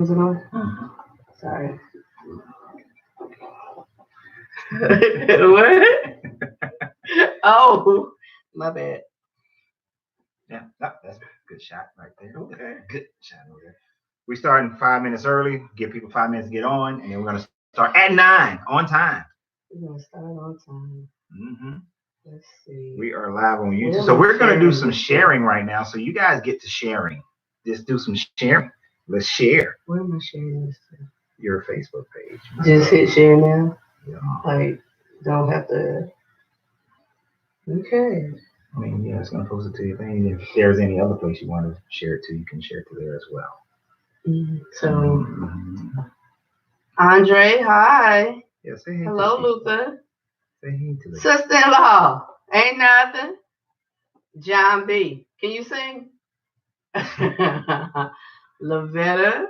Is it on? Mhm. Sorry. What? Oh, my bad. Yeah, that's a good shot right there. Okay. Good shot over there. We start in 5 minutes early. Give people 5 minutes to get on, and then we're gonna start at 9 on time. We're gonna start on time. Hmm Let's see. We are live on Where YouTube, am so I we're gonna do sharing some this to? sharing right now. So you guys get to sharing. Just do some sharing. Let's share Where am I sharing this to? your Facebook page. Just hit share now. Yeah. Like, don't have to. Okay. I mean, yeah, it's gonna post it to you. If there's any other place you want to share it to, you can share it to there as well. So, Mhm. Andre, hi. Yeah, say hey. Hello, to Luther. Say hey to them. Sister-in-law. Ain't nothing. John B. Can you sing? Lavetta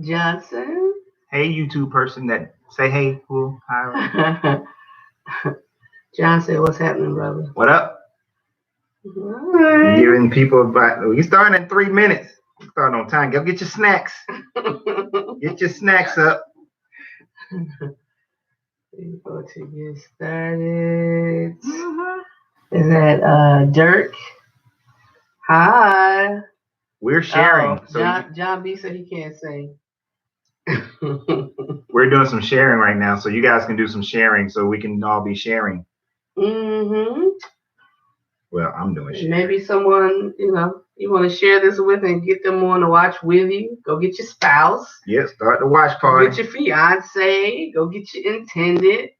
Johnson. Hey, YouTube person that say hey, who, hi. John said, "What's happening, brother?" What up? All right. Giving people about. We starting in 3 minutes. We starting on time. Go get your snacks. Get your snacks up. Go to get started. Mm-hmm. Is that Dirk? Hi. We're sharing. Oh, So John B said he can't sing. we're doing some sharing right now. So you guys can do some sharing so we can all be sharing. Mm-hmm. Well, I'm doing sharing. Maybe someone, you want to share this with and get them on to watch with you. Go get your spouse. Yeah, start the watch Go party. get your fiance. Go get your intended.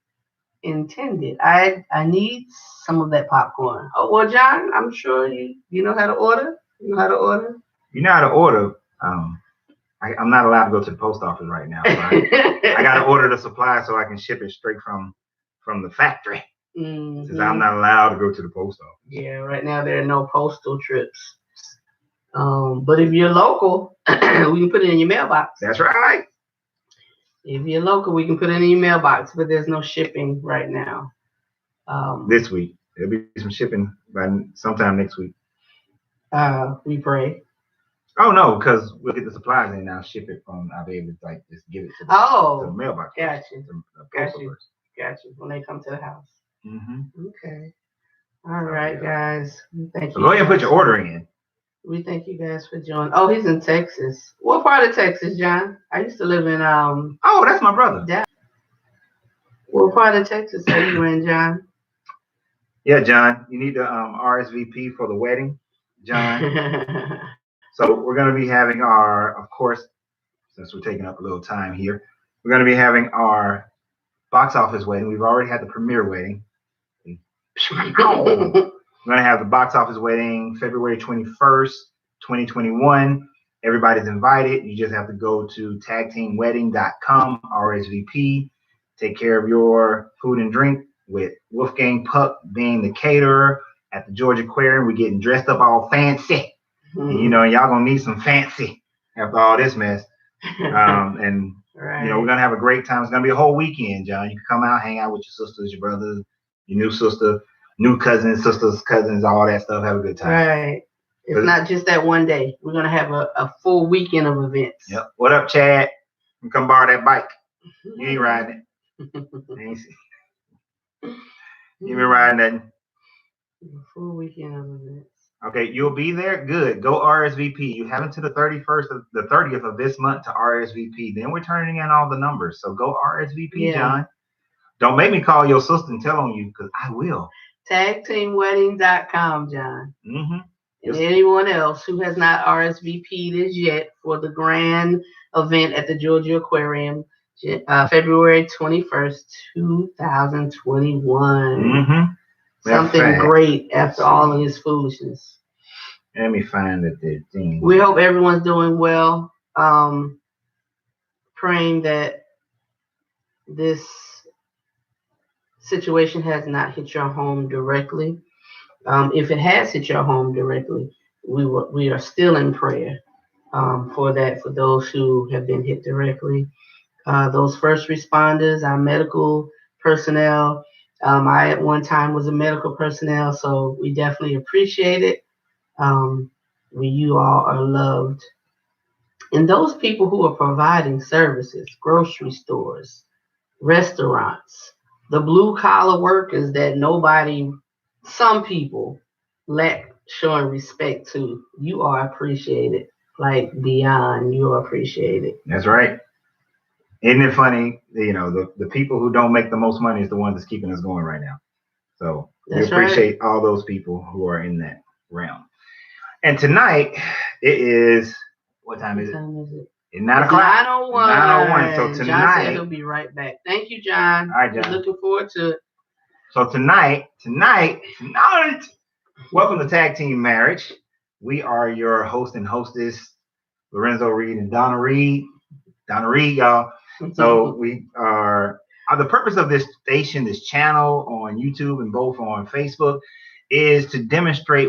I need some of that popcorn. Oh well, John, I'm sure you know how to order. You know how to order. You know how to order. I'm not allowed to go to the post office right now. So I got to order the supply so I can ship it straight from the factory. Mm-hmm. Since I'm not allowed to go to the post office. Yeah, right now there are no postal trips. But if you're local, we can put it in your mailbox. That's right. If you're local, we can put it in your mailbox, but there's no shipping right now. This week. There'll be some shipping by sometime next week. We pray. Oh no, because we'll get the supplies and I'll ship it from. I'll be able to just give it to the mailbox. Gotcha. Gotcha. Gotcha. When they come to the house. Mm-hmm. Okay. All right, guys. Thank so you. Go ahead and put your order in. We thank you guys for joining. Oh, he's in Texas. What part of Texas, John? I used to live in Oh, that's my brother. Dallas. What part of Texas are you in, John? Yeah, John. You need to RSVP for the wedding, John. So we're going to be having of course, since we're taking up a little time here, we're going to be having our box office wedding. We've already had the premiere wedding. We're going to have the box office wedding February 21st, 2021. Everybody's invited. You just have to go to tagteamwedding.com, RSVP, take care of your food and drink with Wolfgang Puck being the caterer at the Georgia Aquarium. We're getting dressed up all fancy. And, y'all going to need some fancy after all this mess. And right. We're going to have a great time. It's going to be a whole weekend, John. You can come out, hang out with your sisters, your brothers, your new sister, new cousins, sisters, cousins, all that stuff. Have a good time. Right. It's not just that one day. We're going to have a full weekend of events. Yep. What up, Chad? You come borrow that bike. You ain't riding it. You ain't riding that. A full weekend of events. Okay, you'll be there. Good. Go RSVP. You have until the 30th of this month to RSVP. Then we're turning in all the numbers. So go RSVP, John. Don't make me call your sister and tell on you because I will. Tagteamwedding.com, John. Mm-hmm. And anyone else who has not RSVP'd as yet for the grand event at the Georgia Aquarium, February 21st, 2021. Mm-hmm. Something great after all of this foolishness. Let me find the thing. We hope everyone's doing well. Praying that this situation has not hit your home directly. If it has hit your home directly, we are still in prayer for that, for those who have been hit directly. Those first responders, our medical personnel. I at one time was a medical personnel, so we definitely appreciate it. You all are loved. And those people who are providing services, grocery stores, restaurants, the blue collar workers that nobody, some people lack showing respect to, you are appreciated. Like beyond, you are appreciated. That's right. Isn't it funny? The people who don't make the most money is the ones that's keeping us going right now. So we That's right. appreciate all those people who are in that realm. And tonight it is, what time is it? It's 9 o'clock. 9:01. 9:01. So John said tonight, he'll be right back. Thank you, John. all right, John. Looking forward to it. So tonight, welcome to Tag Team Marriage. We are your host and hostess, Lorenzo Reed and Donna Reed. Donna Reed, y'all. So we are, the purpose of this station, this channel on YouTube and both on Facebook, is to demonstrate,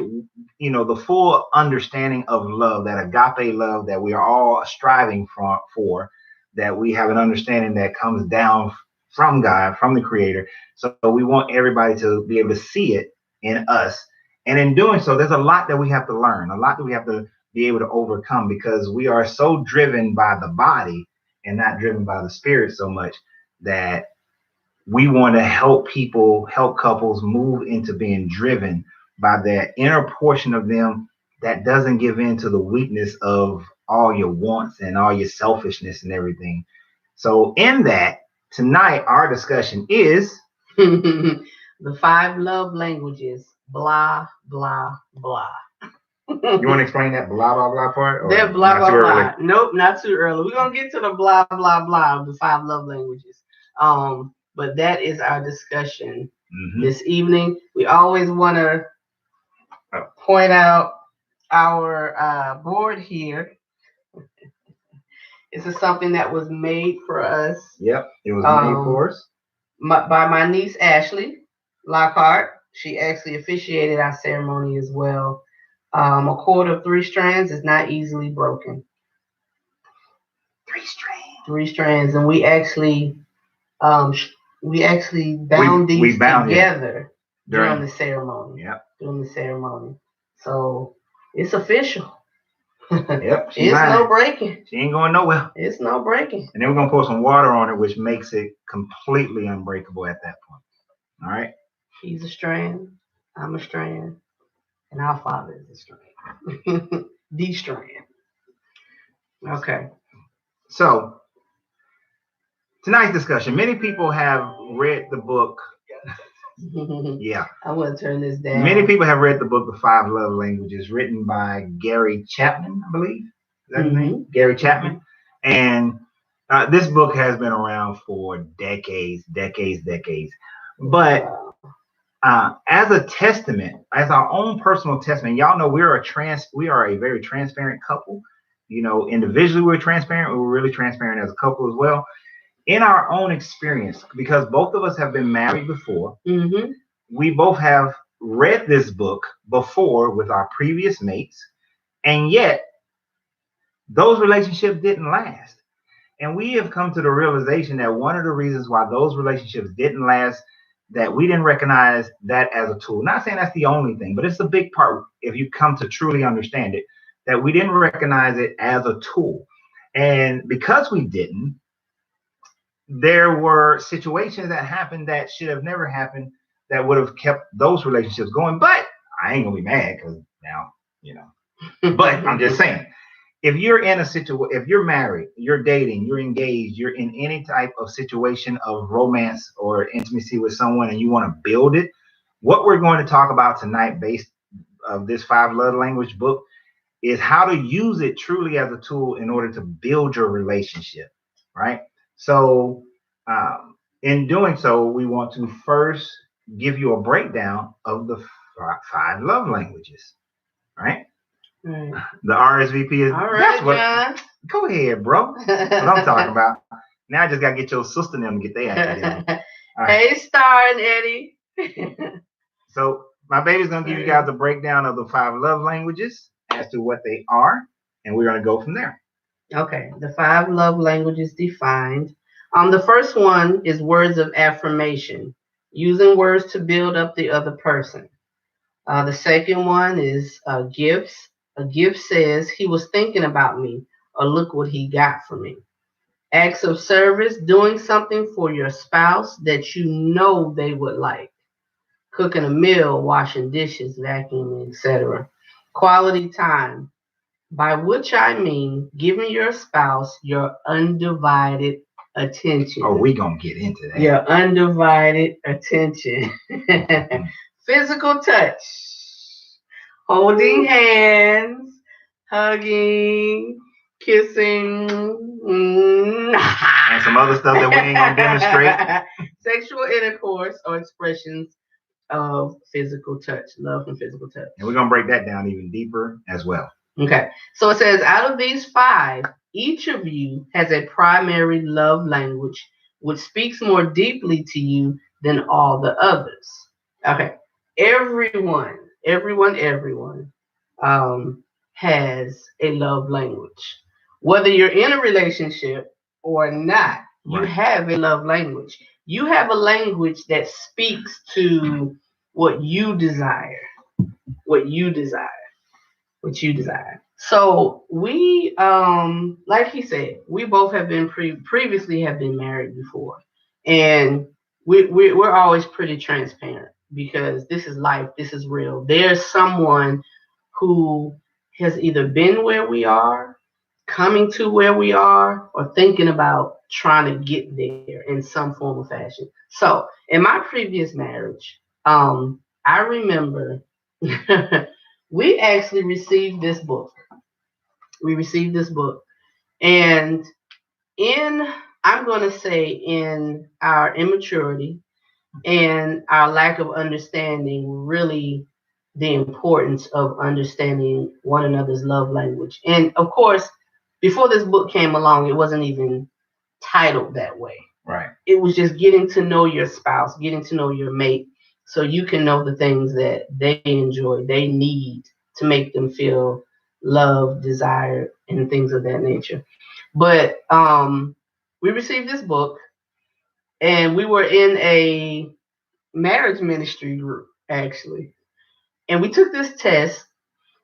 the full understanding of love, that agape love that we are all striving for, that we have an understanding that comes down from God, from the Creator. So we want everybody to be able to see it in us. And in doing so, there's a lot that we have to learn, a lot that we have to be able to overcome, because we are so driven by the body and not driven by the spirit so much, that we want to help couples move into being driven by that inner portion of them that doesn't give in to the weakness of all your wants and all your selfishness and everything. So in that, tonight, our discussion is the 5 love languages, blah, blah, blah. You want to explain that blah, blah, blah part? Or They're blah, blah, blah. Early? Nope, not too early. We're going to get to the blah, blah, blah of the 5 love languages. But that is our discussion this evening. We always want to point out our board here. This is something that was made for us. Yep, it was made for us. By my niece, Ashley Lockhart. She actually officiated our ceremony as well. A cord of 3 strands is not easily broken. 3 strands. 3 strands, and we actually bound these together during the ceremony. Yep. During the ceremony. So it's official. Yep. It's no breaking. She ain't going nowhere. It's no breaking. And then we're gonna pour some water on it, which makes it completely unbreakable at that point. All right. She's a strand. I'm a strand. And our father is a strand. The strand. Okay. So tonight's discussion, many people have read the book. Yeah. I want to turn this down. Many people have read the book, The 5 Love Languages, written by Gary Chapman, I believe. Is that his name? Gary Chapman. And this book has been around for decades. But as a testament, as our own personal testament, y'all know we are a very transparent couple. Individually we're transparent. We're really transparent as a couple as well. In our own experience, because both of us have been married before, we both have read this book before with our previous mates, and yet those relationships didn't last. And we have come to the realization that one of the reasons why those relationships didn't last, that we didn't recognize that as a tool. Not saying that's the only thing, but it's a big part if you come to truly understand it, that we didn't recognize it as a tool. And because we didn't, there were situations that happened that should have never happened that would have kept those relationships going. But I ain't gonna be mad because now, but I'm just saying, if you're in a situation, if you're married, you're dating, you're engaged, you're in any type of situation of romance or intimacy with someone and you want to build it, what we're going to talk about tonight based of this 5 love language book is how to use it truly as a tool in order to build your relationship, right? So in doing so, we want to first give you a breakdown of the 5 love languages, right? The RSVP is all right, John. Go ahead, bro. What I'm talking about. Now I just gotta get your sister and them to get their act together. Hey, Star and Eddie. So my baby's gonna give you guys a breakdown of the 5 love languages as to what they are, and we're gonna go from there. Okay, the 5 love languages defined. The first one is words of affirmation, using words to build up the other person. The second one is gifts. A gift says he was thinking about me, or look what he got for me. Acts of service, doing something for your spouse that you know they would like. Cooking a meal, washing dishes, vacuuming, etc. Quality time, by which I mean giving your spouse your undivided attention. Oh, we gonna get into that. Your undivided attention. Physical touch, holding hands, hugging, kissing, and some other stuff that we ain't gonna demonstrate. Sexual intercourse or expressions of physical touch, love and physical touch. And we're gonna break that down even deeper as well. Okay, so it says out of these 5, each of you has a primary love language which speaks more deeply to you than all the others. Okay, everyone has a love language. Whether you're in a relationship or not, you have a love language. You have a language that speaks to what you desire. So we, like he said, we both have been previously have been married before, and we're always pretty transparent because this is life, this is real. There's someone who has either been where we are, coming to where we are, or thinking about trying to get there in some form or fashion. So in my previous marriage, I remember we actually received this book. And I'm going to say in our immaturity and our lack of understanding, really the importance of understanding one another's love language. And of course, before this book came along, it wasn't even titled that way. Right. It was just getting to know your spouse, getting to know your mate, so you can know the things that they enjoy, they need to make them feel loved, desired, and things of that nature. But we received this book, and we were in a marriage ministry group, actually. And we took this test,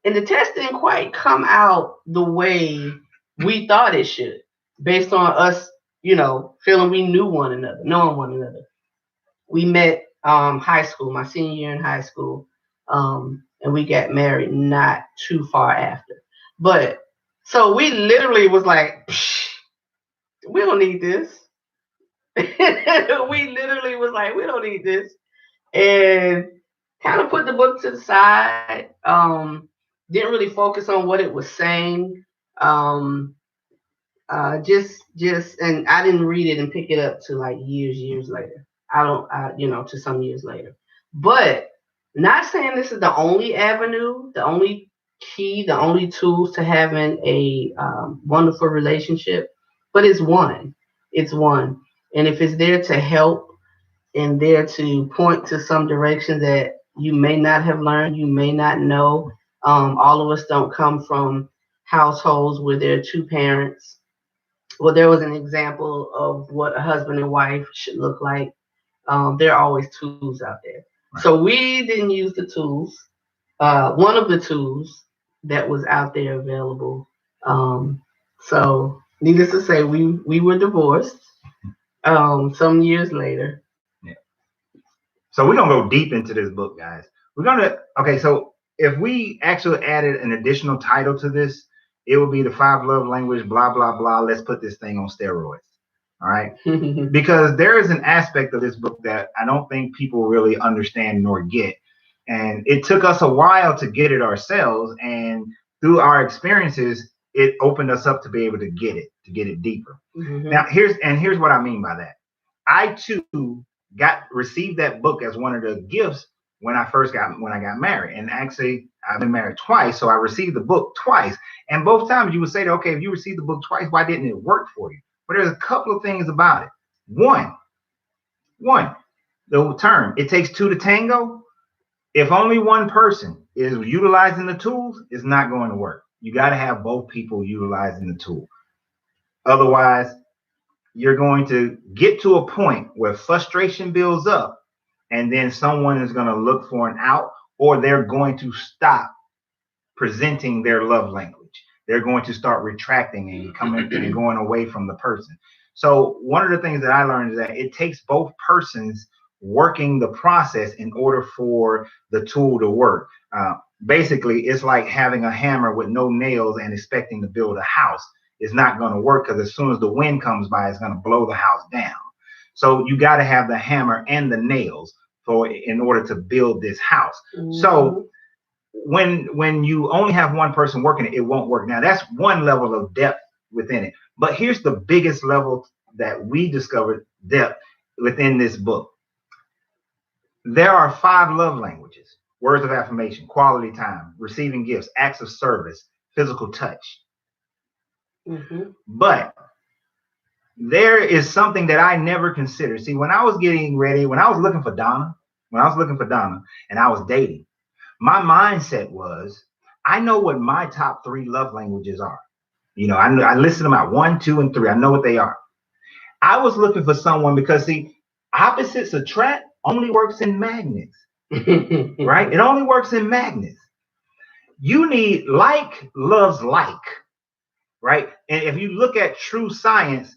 and the test didn't quite come out the way we thought it should, based on us, feeling we knew one another, knowing one another. We met high school, my senior year in high school, and we got married not too far after. But so we literally was like, we don't need this. We literally was like, we don't need this, and kind of put the book to the side. Didn't really focus on what it was saying. And I didn't read it and pick it up to like years later. To some years later. But not saying this is the only avenue, the only key, the only tools to having a wonderful relationship, but it's one. It's one. And if it's there to help and there to point to some direction that you may not have learned, you may not know. All of us don't come from households where there are 2 parents. Well, there was an example of what a husband and wife should look like. There are always tools out there. Right. So we didn't use the tools. One of the tools that was out there available. So needless to say, we were divorced some years later. Yeah. So we're going to go deep into this book, guys. So if we actually added an additional title to this, it would be the 5 love language, blah, blah, blah. Let's put this thing on steroids. All right. Because there is an aspect of this book that I don't think people really understand nor get. And it took us a while to get it ourselves. And through our experiences, it opened us up to be able to get it deeper. Mm-hmm. Now, here's what I mean by that. I too received that book as one of the gifts when I got married. And actually, I've been married twice, so I received the book twice. And both times you would say, okay, if you received the book twice, why didn't it work for you? But there's a couple of things about it. One, the term, it takes 2 to tango. If only one person is utilizing the tools, it's not going to work. You got to have both people utilizing the tool. Otherwise, you're going to get to a point where frustration builds up, and then someone is going to look for an out, or they're going to stop presenting their love language. they're going to start retracting and coming and going away from the person. So one of the things that I learned is that it takes both persons working the process in order for the tool to work. Basically, it's like having a hammer with no nails and expecting to build a house. It's not going to work, because as soon as the wind comes by, it's going to blow the house down. So you got to have the hammer and the nails in order to build this house. Mm-hmm. So when you only have one person working it, it won't work. Now that's one level of depth within it. But here's the biggest level that we discovered depth within this book. There are 5 love languages: words of affirmation, quality time, receiving gifts, acts of service, physical touch. Mm-hmm. But there is something that I never considered. See, when I was getting ready, when I was looking for Donna, and I was dating, my mindset was, I know what my top 3 love languages are. You know, I listed them out, 1, 2, and 3. I know what they are. I was looking for someone because, see, opposites attract only works in magnets, right? It only works in magnets. You need like loves like, right? And if you look at true science,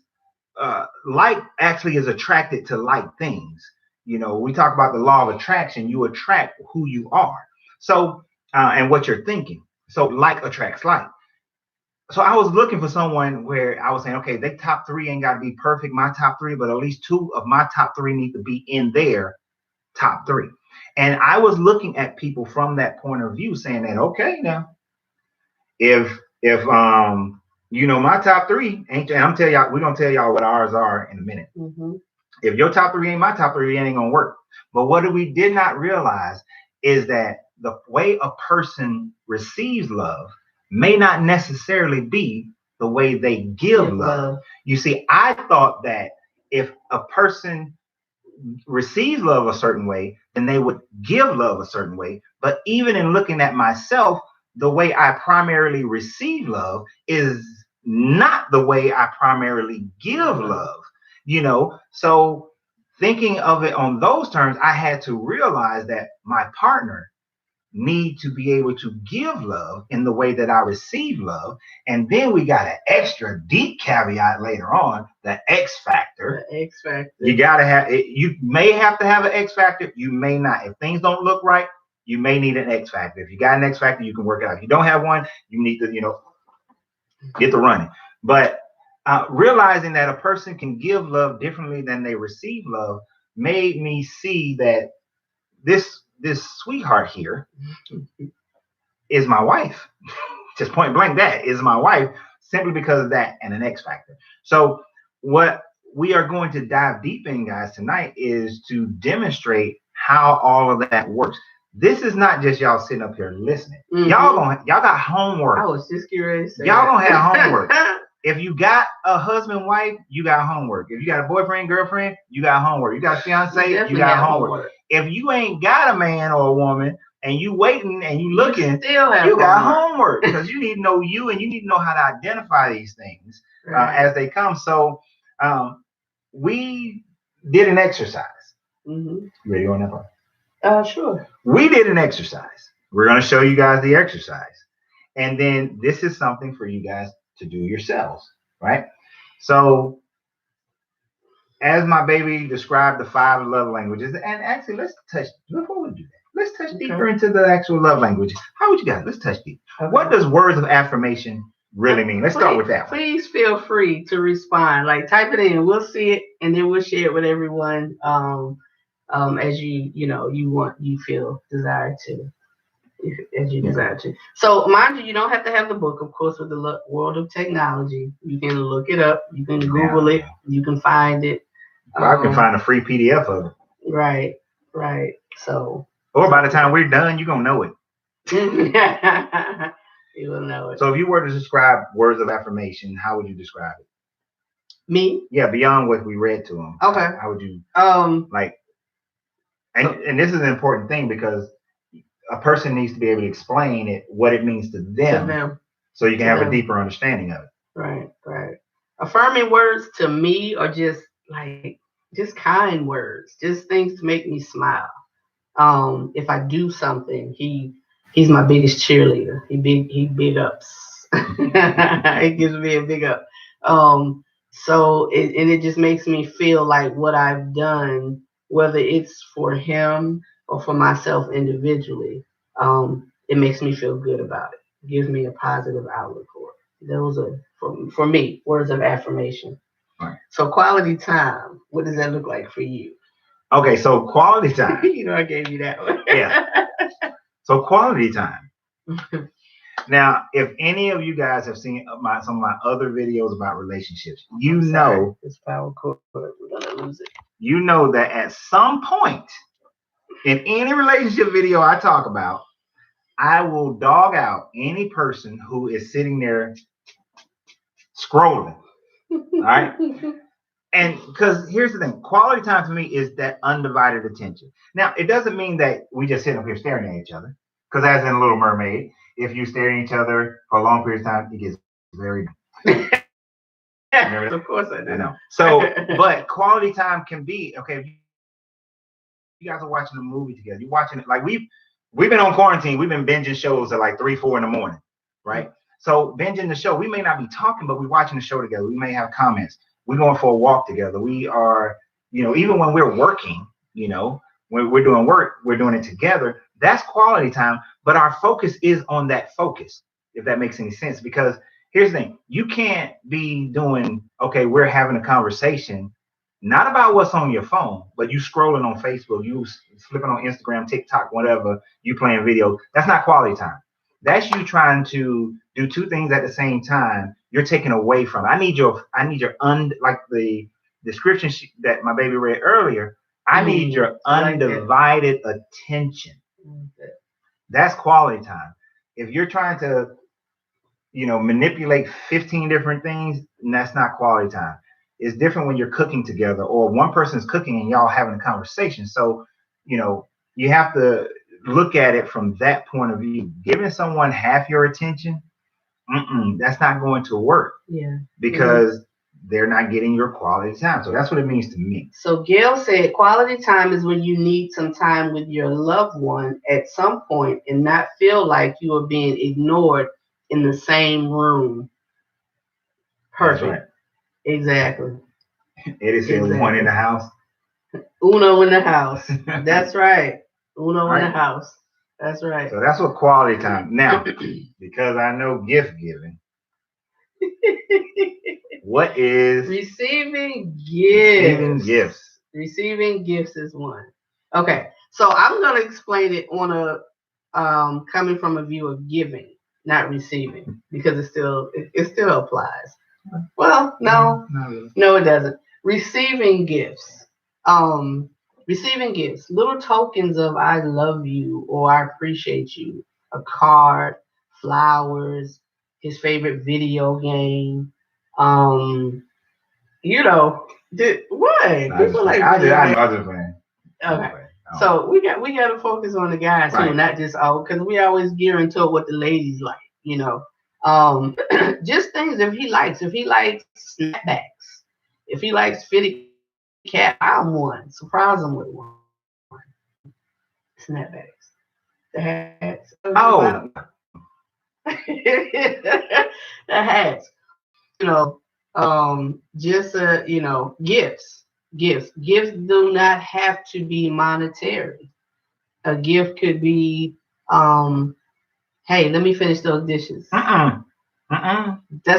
like actually is attracted to like things. You know, we talk about the law of attraction. You attract who you are. So, and what you're thinking. So like attracts like. So I was looking for someone where I was saying, okay, they top 3 ain't got to be perfect, my top 3, but at least 2 of my top 3 need to be in their top 3. And I was looking at people from that point of view, saying that, okay, now, if you know, my top 3 ain't, and we're gonna tell y'all what ours are in a minute. Mm-hmm. If your top 3 ain't my top 3, it ain't gonna work. But what we did not realize is that the way a person receives love may not necessarily be the way they give love. You see, I thought that if a person receives love a certain way, then they would give love a certain way. But even in looking at myself, the way I primarily receive love is not the way I primarily give love, you know? So thinking of it on those terms, I had to realize that my partner need to be able to give love in the way that I receive love. And then we got an extra deep caveat later on, the X factor. The X factor. You got to have it. You may have to have an X factor. You may not. If things don't look right, you may need an X factor. If you got an X factor, you can work it out. If you don't have one, you need to, you know, get to running. But realizing that a person can give love differently than they receive love made me see that this sweetheart here is my wife. Just point blank, that is my wife, simply because of that and an X factor. So what we are going to dive deep in, guys, tonight is to demonstrate how all of that works. This is not just y'all sitting up here listening. Mm-hmm. Y'all got homework. I was just curious. Y'all gonna have homework. If you got a husband, wife, you got homework. If you got a boyfriend, girlfriend, you got homework. You got a fiance, you got homework. If you ain't got a man or a woman and you waiting and you looking, you got homework, because you need to know you, and you need to know how to identify these things as they come. So we did an exercise. Mm-hmm. You ready on that part? Sure. We did an exercise. We're going to show you guys the exercise. And then this is something for you guys to do yourselves, right? So as my baby described the 5 love languages, and actually before we do that, let's touch deeper into the actual love languages. How would you guys, let's touch deep. Okay. What does words of affirmation really mean? Let's start with that one. Please feel free to respond. Like, type it in, we'll see it, and then we'll share it with everyone as you feel desired to. As you desire to. So mind you don't have to have the book, of course. With the world of technology, you can look it up, you can Google it, you can find it. I can find a free PDF of it. Right. So, or by the time we're done, you're gonna know it. You will know it. So if you were to describe words of affirmation, how would you describe it? Me? Yeah, beyond what we read to them. Okay. How would you and this is an important thing, because a person needs to be able to explain it, what it means to them, so you can have a deeper understanding of it. Right. Affirming words to me are just kind words, just things to make me smile. If I do something, he's my biggest cheerleader. He big ups It gives me a big up. So it just makes me feel like what I've done, whether it's for him or for myself individually, it makes me feel good about it. Gives me a positive outlook for it. Those are for me words of affirmation. Right. So quality time, what does that look like for you? Okay, so quality time. I gave you that one. Yeah. So quality time. Now, if any of you guys have seen some of my other videos about relationships, you know this power cord, we're gonna lose it. You know that at some point in any relationship video I talk about, I will dog out any person who is sitting there scrolling. All right. And because here's the thing, quality time for me is that undivided attention. Now, it doesn't mean that we just sit up here staring at each other. Because as in Little Mermaid, if you stare at each other for a long period of time, it gets very. Of course I do. I know. So, but quality time can be okay. If you guys are watching a movie together, you're watching it like we've been on quarantine. We've been binging shows at like 3, 4 in the morning, right? So binging the show, we may not be talking, but we're watching the show together. We may have comments. We're going for a walk together. We are, even when we're working, when we're doing work, we're doing it together. That's quality time. But our focus is on that focus, if that makes any sense. Because here's the thing, you can't be doing, okay, we're having a conversation, not about what's on your phone, but you scrolling on Facebook, you flipping on Instagram, TikTok, whatever, you playing video. That's not quality time. That's you trying to do 2 things at the same time. You're taking away from it. I need your like the description that my baby read earlier. I need your undivided attention. That's quality time. If you're trying to, manipulate 15 different things, that's not quality time. It's different when you're cooking together or one person's cooking and y'all having a conversation. So, you have to look at it from that point of view. Giving someone half your attention, that's not going to work. Yeah. Because they're not getting your quality time. So that's what it means to me. So Gail said quality time is when you need some time with your loved one at some point and not feel like you are being ignored in the same room. Perfect. That's right. Exactly. Eddie said one in the house. Uno in the house. That's right. Uno in the house. That's right. So that's what quality time. Now, because I know gift giving. What is receiving gifts? Receiving gifts. Receiving gifts is one. Okay, so I'm gonna explain it on a coming from a view of giving, not receiving, because it still applies. Well, no, it doesn't. Receiving gifts. Receiving gifts, little tokens of I love you or I appreciate you, a card, flowers, his favorite video game. What? People like I just playing. Okay. So we got to focus on the guys too, not just because we always gear into what the ladies like, just things if he likes snapbacks, if he likes fitted cap, I'm one. Surprise him with one. Snapbacks. The hats. Oh. The hats. Gifts. Gifts do not have to be monetary. A gift could be, hey, let me finish those dishes. That's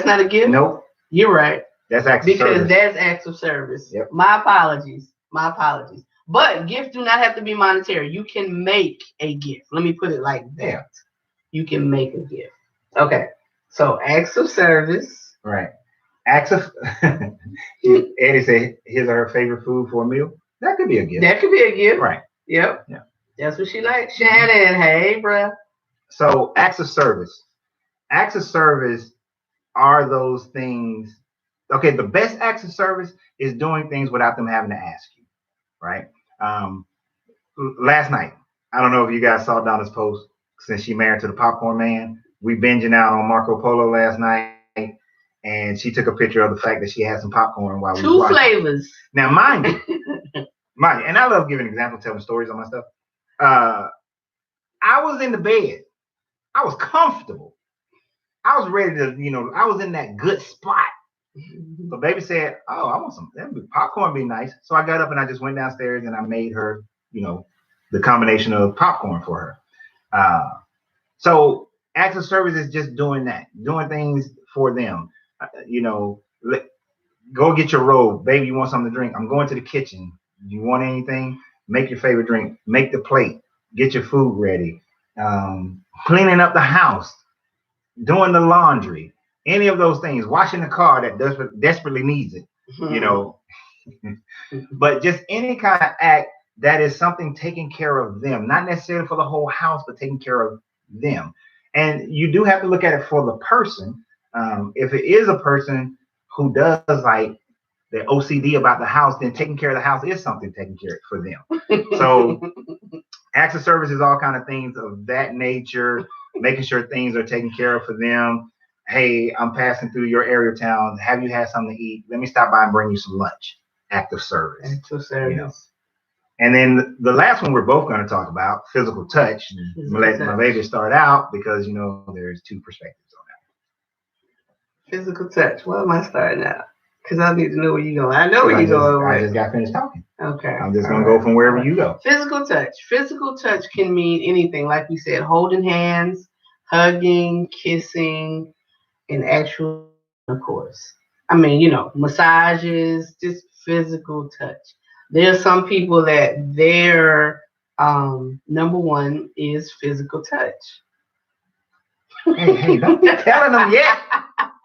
not a gift? Nope. You're right. That's acts of service. That's acts of service. Yep. My apologies. But gifts do not have to be monetary. You can make a gift. Let me put it like that. Yeah. You can make a gift. Okay. So acts of service. Right. Acts of Eddie said his or her favorite food for a meal. That could be a gift. Right. Yep. Yeah. That's what she likes. Shannon, hey, bruh. So acts of service. Acts of service are those things. Okay, the best acts of service is doing things without them having to ask you. Right. Last night, I don't know if you guys saw Donna's post since she married to the popcorn man. We binging out on Marco Polo last night. And she took a picture of the fact that she had some popcorn while we were watching. 2 flavors. Now, mind you, and I love giving examples, telling stories on my stuff. I was in the bed. I was comfortable. I was ready to, I was in that good spot. So baby said, "Oh, I want some popcorn. Be nice." So I got up and I just went downstairs and I made her, the combination of popcorn for her. So acts of service is just doing that, doing things for them. Go get your robe, baby. You want something to drink? I'm going to the kitchen. You want anything? Make your favorite drink. Make the plate. Get your food ready. Cleaning up the house, doing the laundry, any of those things. Washing the car that desperately needs it. But just any kind of act that is something taking care of them, not necessarily for the whole house, but taking care of them. And you do have to look at it for the person. If it is a person who does like the OCD about the house, then taking care of the house is something taking care of for them. So acts of service is all kind of things of that nature, making sure things are taken care of for them. Hey, I'm passing through your area of town. Have you had something to eat? Let me stop by and bring you some lunch. Act of service. Act of service. And then the last one we're both going to talk about, physical touch. Let my baby start out because there's two perspectives on that. Physical touch. Why am I starting out? Because I need to know where you're going. I know where you're going. I just got finished talking. Okay. I'm just going to go from wherever you go. Physical touch. Physical touch can mean anything. Like we said, holding hands, hugging, kissing, and actual intercourse. I mean, massages, just physical touch. There are some people that their number one is physical touch. Hey, don't be telling them yet.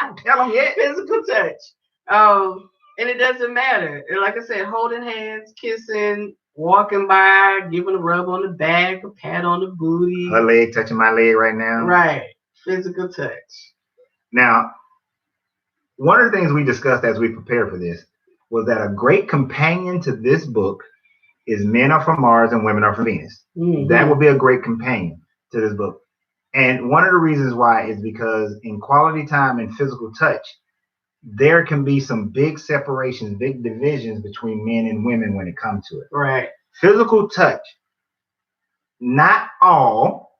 Don't tell them yet. Physical touch. And it doesn't matter. Like I said, holding hands, kissing, walking by, giving a rub on the back, a pat on the booty. Her leg touching my leg right now. Right. Physical touch. Now, one of the things we discussed as we prepared for this was that a great companion to this book is Men Are From Mars and Women Are From Venus. Mm-hmm. That would be a great companion to this book. And one of the reasons why is because in quality time and physical touch, there can be some big separations, big divisions between men and women when it comes to it. Right. Physical touch, not all.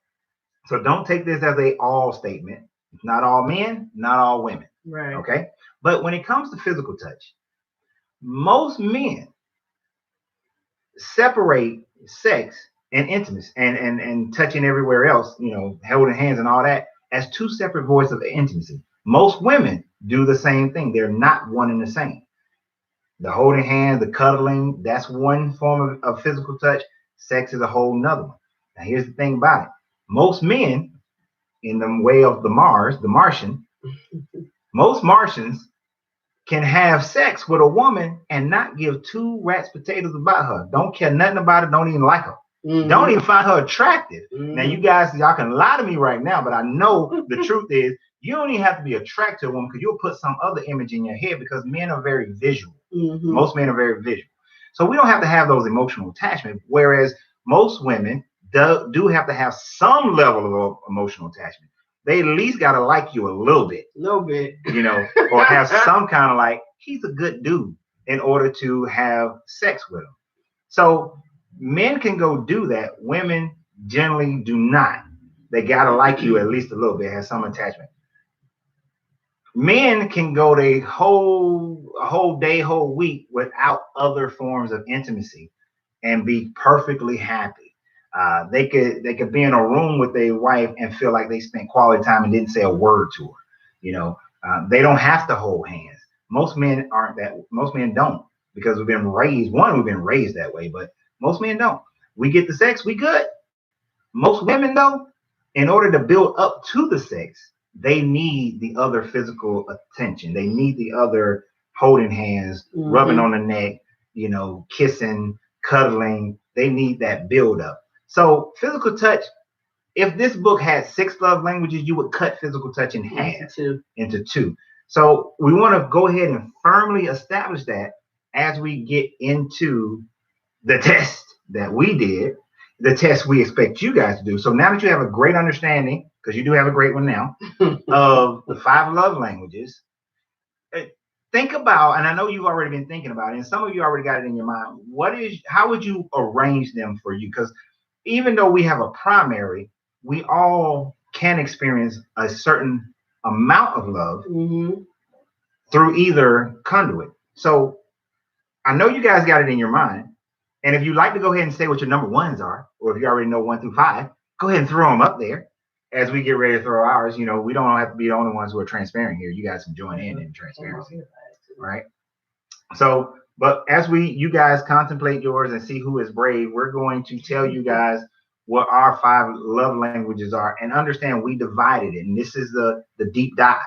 So don't take this as a all statement. Not all men, not all women. Right. Okay. But when it comes to physical touch, most men separate sex and intimacy and touching everywhere else, holding hands and all that as two separate voices of intimacy. Most women do the same thing. They're not one and the same. The holding hands, the cuddling, that's one form of physical touch. Sex is a whole nother one. Now, here's the thing about it. Most men, in the way of the Martian, most Martians can have sex with a woman and not give two rat's potatoes about her. Don't care nothing about her. Don't even like her. Mm-hmm. Don't even find her attractive. Mm-hmm. Now, you guys, y'all can lie to me right now, but I know the truth is you don't even have to be attracted to a woman because you'll put some other image in your head because men are very visual. Mm-hmm. Most men are very visual. So we don't have to have those emotional attachments, whereas most women do have to have some level of emotional attachment. They at least got to like you a little bit. Or have some kind of like, he's a good dude in order to have sex with him. So men can go do that. Women generally do not. They got to like you at least a little bit, have some attachment. Men can go a whole day, whole week without other forms of intimacy and be perfectly happy. They could be in a room with their wife and feel like they spent quality time and didn't say a word to her. They don't have to hold hands. Most men aren't that. Most men don't because we've been raised that way, but most men don't. We get the sex, we good. Most women though, in order to build up to the sex, they need the other physical attention. They need the other holding hands, mm-hmm. rubbing on the neck, kissing, cuddling. They need that build up. So physical touch, if this book had 6 love languages, you would cut physical touch in half into two. So we want to go ahead and firmly establish that as we get into the test that we did, the test we expect you guys to do. So now that you have a great understanding, because you do have a great one now, of the 5 love languages, think about, and I know you've already been thinking about it, and some of you already got it in your mind, how would you arrange them for you? Because even though we have a primary, we all can experience a certain amount of love Mm-hmm. through either conduit. So I know you guys got it in your mind. And if you'd like to go ahead and say what your number ones are, or if you already know 1 through 5, go ahead and throw them up there as we get ready to throw ours. You know, we don't have to be the only ones who are transparent here. You guys can join in transparency, right? So, but as you guys contemplate yours and see who is brave, we're going to tell you guys what our 5 love languages are, and understand we divided it. And this is the deep dive.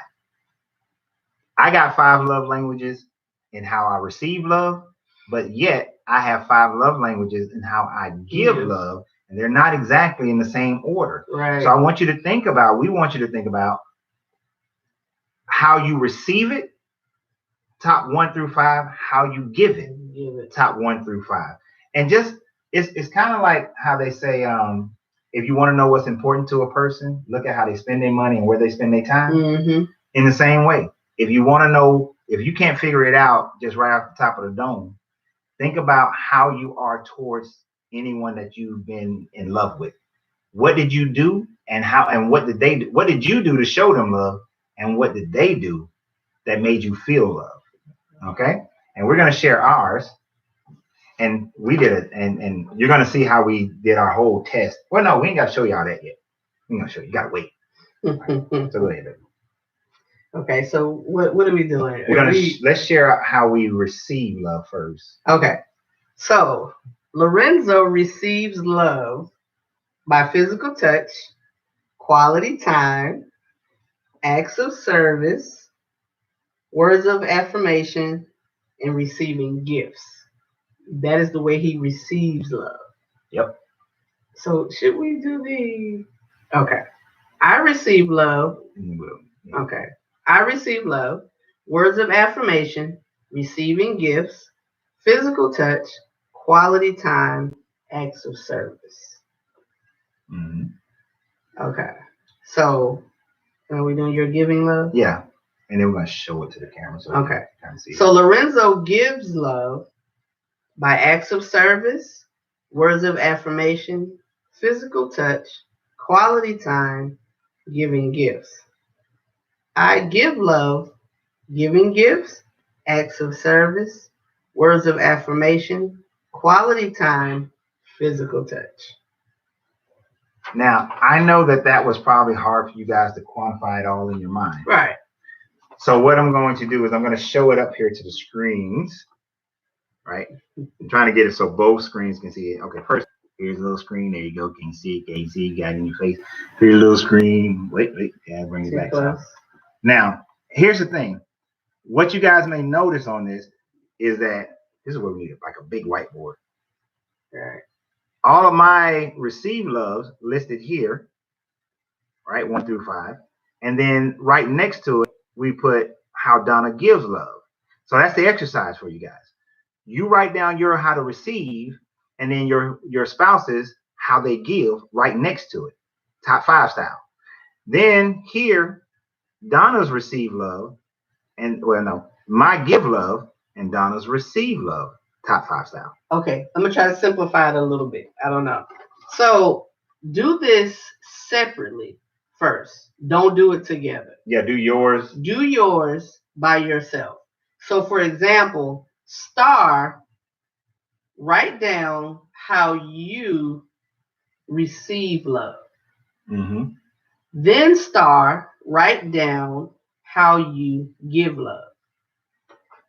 I got 5 love languages in how I receive love, but yet I have 5 love languages in how I give love, and they're not exactly in the same order. Right. So I want you to think about, we want you to think about how you receive it, top 1 through 5, how you give it, top 1 through 5. And just, it's kind of like how they say, if you want to know what's important to a person, look at how they spend their money and where they spend their time. Mm-hmm. In the same way, if you want to know, if you can't figure it out just right off the top of the dome, think about how you are towards anyone that you've been in love with. What did you do, and how, and what did they do? What did you do to show them love, and what did they do that made you feel love? Okay, and we're gonna share ours, and we did it, and you're gonna see how we did our whole test. Well, no, we ain't gotta show y'all that yet. We're gonna show you. You gotta wait. Right. So go ahead, baby. Okay, so what are we doing? We're gonna let's share how we receive love first. Okay, so Lorenzo receives love by physical touch, quality time, acts of service, words of affirmation, and receiving gifts. That is the way he receives love. Yep. So should we do the? Okay, I receive love. Yeah. Okay. I receive love, words of affirmation, receiving gifts, physical touch, quality time, acts of service. Mm-hmm. Okay. So, are we doing your giving love? Yeah. And then we're going to show it to the camera. So okay. Kind of see so, Lorenzo gives love by acts of service, words of affirmation, physical touch, quality time, giving gifts. I give love, giving gifts, acts of service, words of affirmation, quality time, physical touch. Now, I know that was probably hard for you guys to quantify it all in your mind. Right. So what I'm going to do is I'm going to show it up here to the screens, right? I'm trying to get it so both screens can see it. Okay, first, here's a little screen. There you go. Can you see it? Can you see it? Got it in your face. Here's a little screen. Wait. Yeah, bring it back. Now, here's the thing. What you guys may notice on this is that this is what we need, like a big whiteboard. Right. All of my received loves listed here, right? 1 through 5. And then right next to it, we put how Donna gives love. So that's the exercise for you guys. You write down your how to receive, and then your spouses how they give right next to it, top 5 style. Then here, Donna's receive love, and my give love, and Donna's receive love, top 5 style. Okay, I'm gonna try to simplify it a little bit. I don't know. So do this separately first. Don't do it together. Yeah, do yours. Do yours by yourself. So for example, Star, write down how you receive love. Mm-hmm. Then Star, write down how you give love.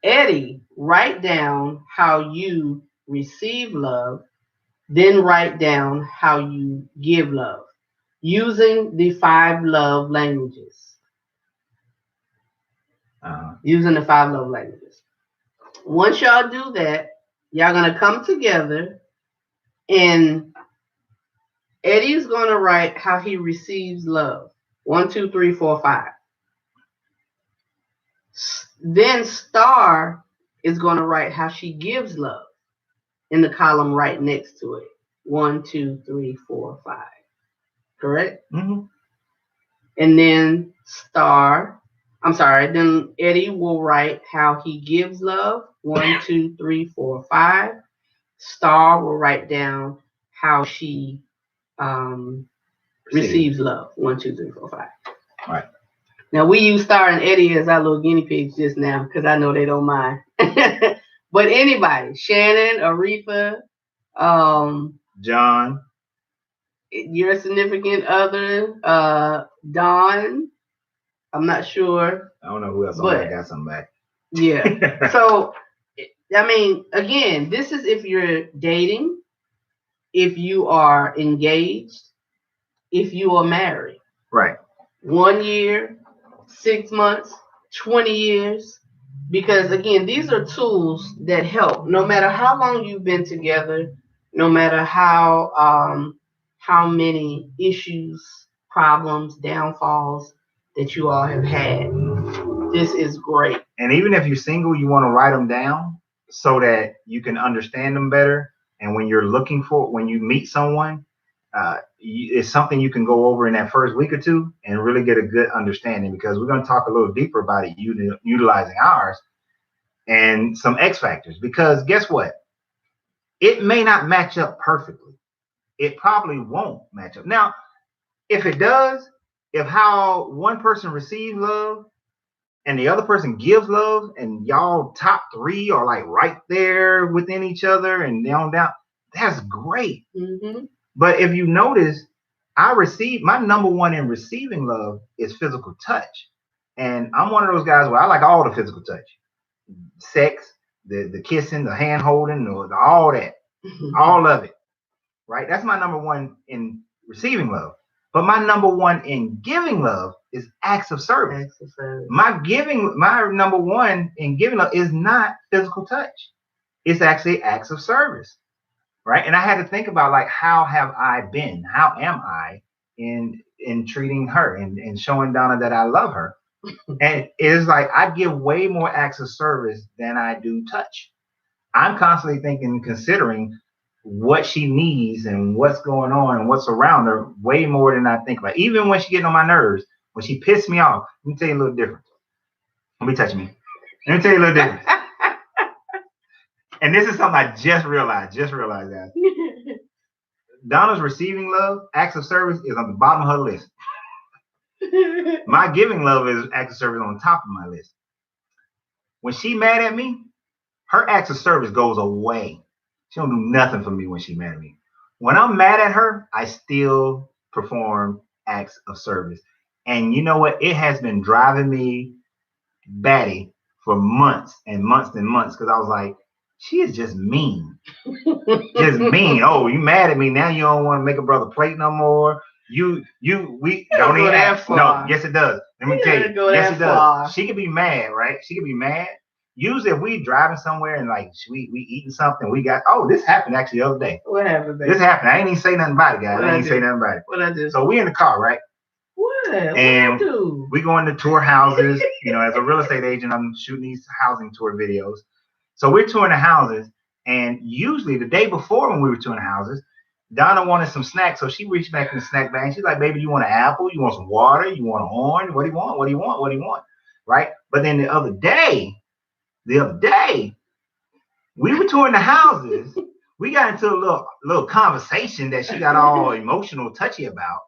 Eddie, write down how you receive love. Then write down how you give love using the 5 love languages. Using the 5 love languages. Once y'all do that, y'all gonna come together, and Eddie's gonna write how he receives love. 1, 2, 3, 4, 5. Then Star is gonna write how she gives love in the column right next to it. 1, 2, 3, 4, 5. Correct? Mm-hmm. And then then Eddie will write how he gives love. 1, 2, 3, 4, 5. Star will write down how she receives love. 1, 2, 3, 4, 5. Right. Now we use Star and Eddie as our little guinea pigs just now because I know they don't mind. But anybody, Shannon, Aretha, John. your significant other, Don. I'm not sure. I don't know who else. But I got something back. Yeah. So, I mean, again, this is if you're dating, if you are engaged, if you are married. Right. 1 year, 6 months, 20 years. Because again, these are tools that help. No matter how long you've been together, no matter how many issues, problems, downfalls that you all have had, this is great. And even if you're single, you want to write them down so that you can understand them better. And when you meet someone, it's something you can go over in that first week or two and really get a good understanding, because we're going to talk a little deeper about it, utilizing ours and some X factors. Because guess what? It may not match up perfectly. It probably won't match up. Now, if it does, if how one person receives love and the other person gives love, and y'all top three are like right there within each other and down, that's great. Mm-hmm. But if you notice, my number one in receiving love is physical touch. And I'm one of those guys where I like all the physical touch. Sex, the kissing, the hand holding, all that, all of it, right? That's my number one in receiving love. But my number one in giving love is acts of service. My number one in giving love is not physical touch. It's actually acts of service, right? And I had to think about, like, how have I been? How am I in treating her and showing Donna that I love her? And it's like I give way more acts of service than I do touch. I'm constantly thinking, considering what she needs and what's going on and what's around her way more than I think about. Even when she getting on my nerves, when she pissed me off, let me tell you a little different. Let me touch me. Let me tell you a little different. And this is something I just realized, guys. Donna's receiving love, acts of service, is on the bottom of her list. My giving love is acts of service on the top of my list. When she mad at me, her acts of service goes away. She don't do nothing for me when she mad at me. When I'm mad at her, I still perform acts of service. And you know what? It has been driving me batty for months and months and months, because I was like, she is just mean. Just mean. Oh, you mad at me now? You don't want to make a brother plate no more. We don't even ask. No, yes it does. Let me tell you. Yes it does. She could be mad, right? She could be mad. Usually if we driving somewhere and like we eating something, this happened actually the other day. What happened, baby? This happened. I ain't even say nothing about it, guys. I ain't say nothing about it. What I do? So we in the car, right? What? And what I do? We going to tour houses. As a real estate agent, I'm shooting these housing tour videos. So we're touring the houses, and usually the day before when we were touring the houses, Donna wanted some snacks, so she reached back in the snack bag. She's like, "Baby, you want an apple? You want some water? You want an orange? What do you want? What do you want? What do you want?" Right? But then the other day, we were touring the houses. We got into a little conversation that she got all emotional, touchy about.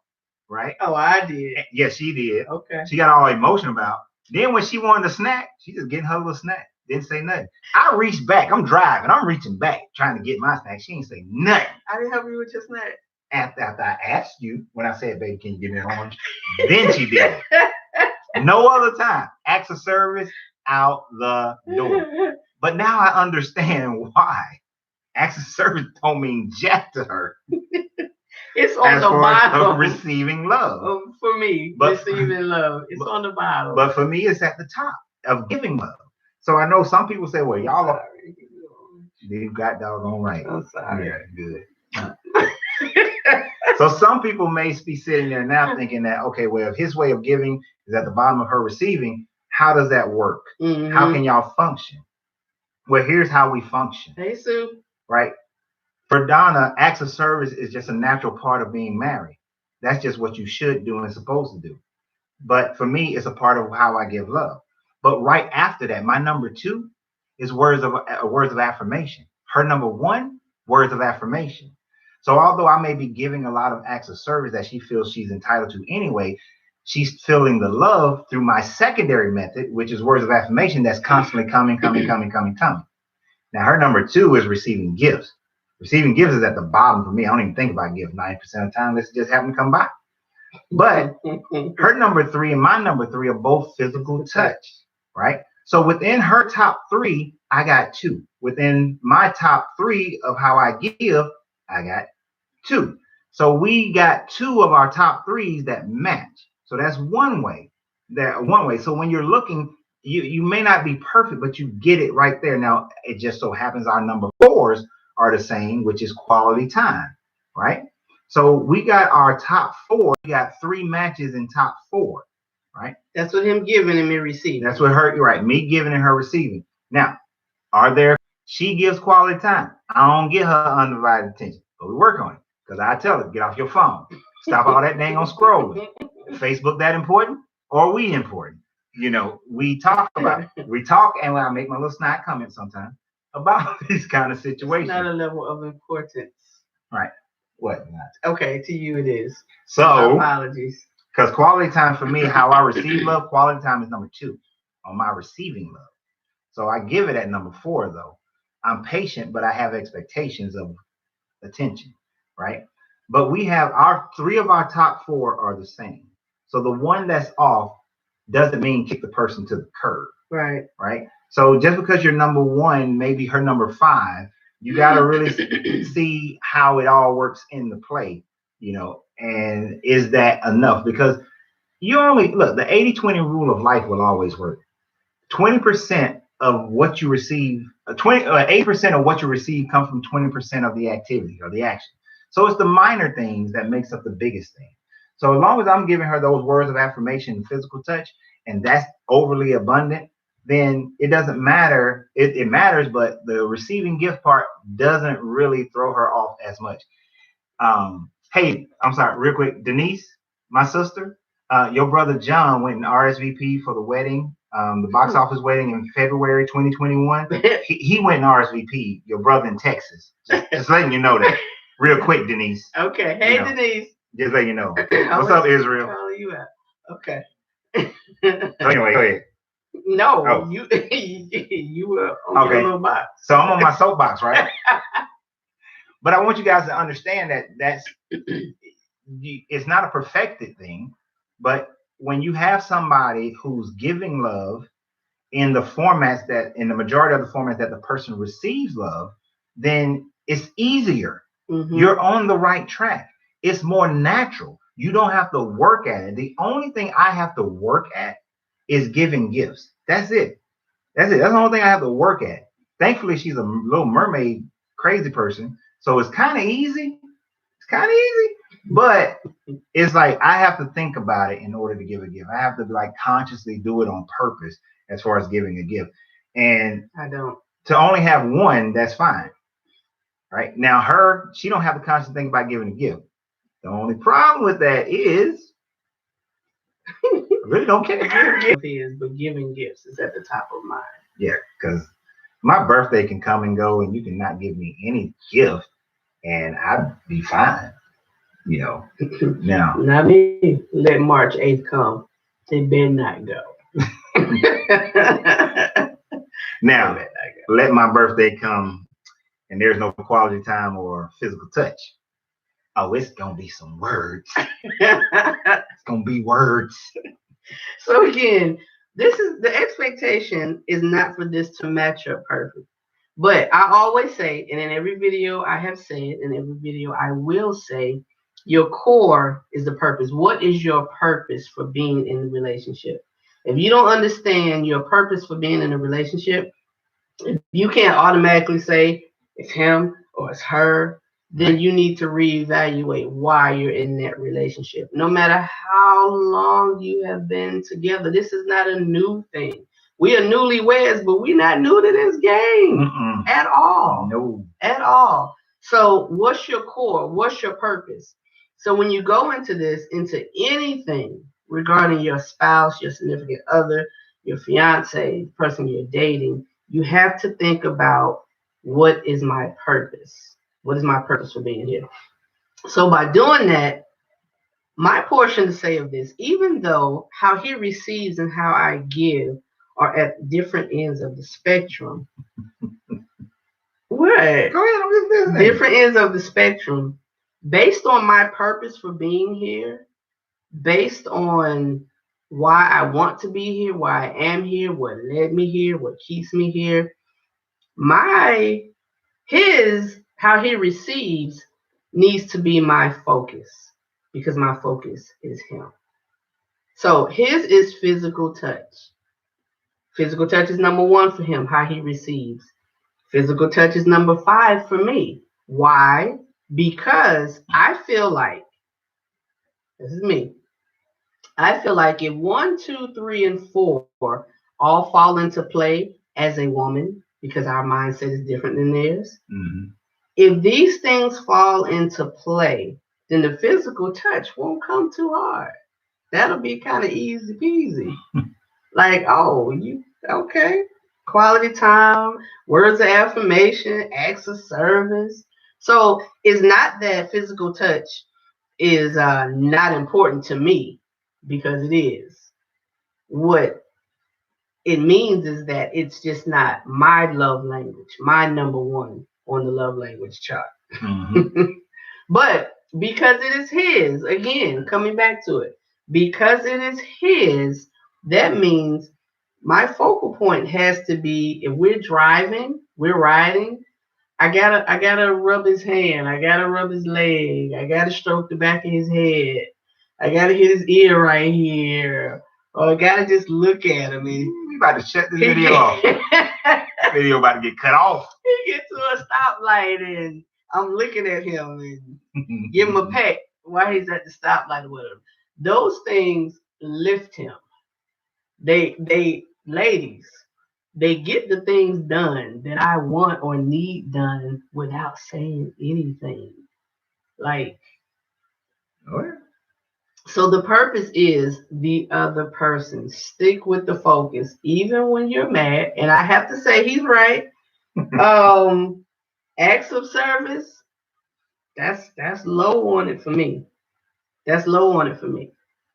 Right? Oh, I did. Yes, she did. Okay. She got all emotional about. Then when she wanted a snack, she just getting her little snack. Didn't say nothing. I reached back. I'm driving. I'm reaching back, trying to get my snack. She ain't say nothing. I didn't help you with your snack. After I asked you, when I said, "Baby, can you give me an orange?" Then she did it. No other time. Acts of service out the door. But now I understand why. Acts of service don't mean jack to her. It's on the bottom. Receiving love. For me, receiving love. It's on the bottom. But for me, it's at the top of giving love. So I know some people say, "Well, y'all are." You got doggone right. I'm sorry. Yeah, good. So some people may be sitting there now thinking that, okay, well, if his way of giving is at the bottom of her receiving, how does that work? Mm-hmm. How can y'all function? Well, here's how we function. Hey, Sue. Right? For Donna, acts of service is just a natural part of being married. That's just what you should do and supposed to do. But for me, it's a part of how I give love. But right after that, my number 2 is words of affirmation. Her number 1, words of affirmation. So although I may be giving a lot of acts of service that she feels she's entitled to anyway, she's feeling the love through my secondary method, which is words of affirmation that's constantly coming. Now, her number 2 is receiving gifts. Receiving gifts is at the bottom for me. I don't even think about gifts 90% of the time. Let's just have them come by. But her number 3 and my number 3 are both physical touch, right? So within her top 3, I got 2. Within my top 3 of how I give, I got 2. So we got 2 of our top 3s that match. So that's one way. So when you're looking, you may not be perfect, but you get it right there. Now, it just so happens our number 4s are the same, which is quality time, right? So we got our top 4. We got 3 matches in top 4, right? That's what him giving and me receiving. That's what her, right? Me giving and her receiving. Now, she gives quality time. I don't get her undivided attention, but we work on it. Because I tell her, get off your phone. Stop all that dang on scrolling. Facebook that important? Or are we important? You know, we talk and I make my little snide comments sometimes about these kind of situations. It's not a level of importance. Right. What? Okay, to you it is. So, my apologies. Because quality time for me, how I receive love, quality time is number 2 on my receiving love. So I give it at number 4, though. I'm patient, but I have expectations of attention, right? But we have 3 of our top 4 are the same. So the one that's off doesn't mean kick the person to the curb. Right. Right. So just because you're number 1, maybe her number 5, you got to really see how it all works in the play, you know, and is that enough? Because you only look, the 80-20 rule of life will always work. 20% of what you receive, 8% of what you receive comes from 20% of the activity or the action. So it's the minor things that makes up the biggest thing. So as long as I'm giving her those words of affirmation and physical touch, and that's overly abundant, then it doesn't matter. It matters, but the receiving gift part doesn't really throw her off as much. Hey, I'm sorry, real quick. Denise, my sister, your brother John went in RSVP for the wedding, the box office wedding in February 2021. He went in RSVP, your brother in Texas. Just letting you know that. Real quick, Denise. Okay. Hey, you know, Denise. Just letting you know. What's up, Israel? Calling you out. Okay. Anyway, go ahead. No, you were on your little box. So I'm on my soapbox, right? But I want you guys to understand that it's not a perfected thing, but when you have somebody who's giving love in the majority of the formats that the person receives love, then it's easier. Mm-hmm. You're on the right track. It's more natural. You don't have to work at it. The only thing I have to work at is giving gifts. That's it. That's the only thing I have to work at. Thankfully, she's a little mermaid crazy person. So it's kind of easy. But it's like I have to think about it in order to give a gift. I have to like consciously do it on purpose as far as giving a gift. And I don't. To only have one, that's fine. Right? Now she don't have to consciously think about giving a gift. The only problem with that is I really don't care. But giving gifts is at the top of mine. Yeah, because my birthday can come and go and you cannot give me any gift and I'd be fine. You know. Now. Not me. Let March 8th come. They better not go. Now, let my birthday come and there's no quality time or physical touch. Oh, it's gonna be some words. It's gonna be words. So again, the expectation is not for this to match up perfect. But I always say, and in every video I have said, in every video I will say, your core is the purpose. What is your purpose for being in the relationship? If you don't understand your purpose for being in a relationship, if you can't automatically say it's him or it's her, then you need to reevaluate why you're in that relationship. No matter how long you have been together, this is not a new thing. We are newlyweds, but we're not new to this game at all. No. At all. So what's your core? What's your purpose? So when you go into anything regarding your spouse, your significant other, your fiance, the person you're dating, you have to think about, what is my purpose? What is my purpose for being here? So by doing that, My portion to say of this, even though how he receives and how I give are at different ends of the spectrum. What? Go ahead, I'm just listening. Different ends of the spectrum. Based on my purpose for being here, based on why I want to be here, why I am here, what led me here, what keeps me here, how he receives needs to be my focus because my focus is him. So his is physical touch. Physical touch is number 1 for him, how he receives. Physical touch is number 5 for me. Why? Because I feel like, this is me, I feel like if 1, 2, 3, and 4 all fall into play as a woman, because our mindset is different than theirs, if these things fall into play, then the physical touch won't come too hard. That'll be kind of easy peasy. Like, oh, you okay? Quality time, words of affirmation, acts of service. So it's not that physical touch is not important to me, because it is. What it means is that it's just not my love language, my number 1 on the love language chart. But because it is his, again, coming back to it, because it is his, that means my focal point has to be, if we're driving, we're riding, I gotta rub his hand, I gotta rub his leg, I gotta stroke the back of his head, I gotta hit his ear right here, or I gotta just look at him. We about to shut this video off. Video about to get cut off. He gets to a stoplight and I'm looking at him and give him a peck while he's at the stoplight with him. Those things lift him. Ladies, they get the things done that I want or need done without saying anything. Like, so the purpose is the other person. Stick with the focus, even when you're mad. And I have to say, he's right. Acts of service, that's low on it for me. That's low on it for me.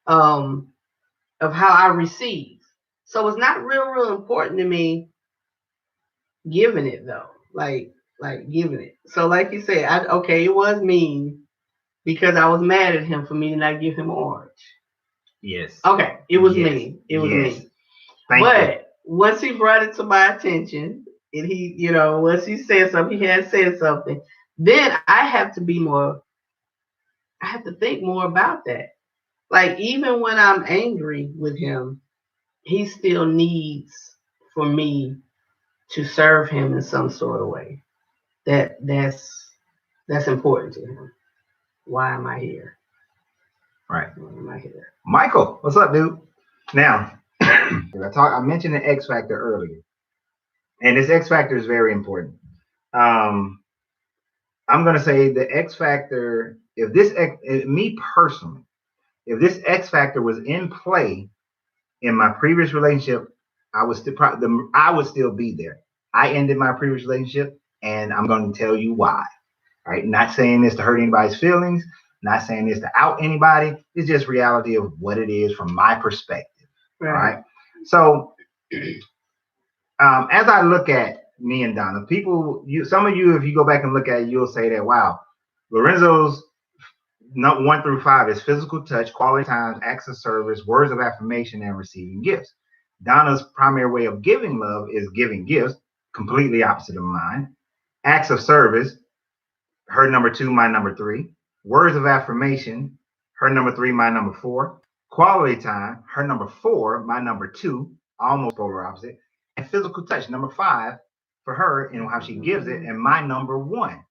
Of how I receive. So it's not real important to me giving it though. Like giving it. So like you said, it was mean because I was mad at him for me to not give him orange. Yes. Okay, it was mean. It was mean. But once he brought it to my attention, and he, once he said something, he had said something, then I have to think more about that. Like, even when I'm angry with him, he still needs for me to serve him in some sort of way. That's important to him. Why am I here? Right. Why am I here? Michael, what's up, dude? Now, I mentioned the X factor earlier, and this X factor is very important. I'm going to say the X factor, me personally, if this X factor was in play in my previous relationship, I would still be there. I ended my previous relationship, and I'm going to tell you why. Right? Not saying this to hurt anybody's feelings, not saying this to out anybody. It's just reality of what it is from my perspective. Right? So, as I look at me and Donna, some of you, if you go back and look at it, you'll say that, wow, Lorenzo's 1 through 5 is physical touch, quality time, acts of service, words of affirmation, and receiving gifts. Donna's primary way of giving love is giving gifts, completely opposite of mine. Acts of service, her number 2, my number 3. Words of affirmation, her number 3, my number 4. Quality time, her number 4, my number 2, almost polar opposite. And physical touch, number 5 for her, and how she gives it, and my number 1.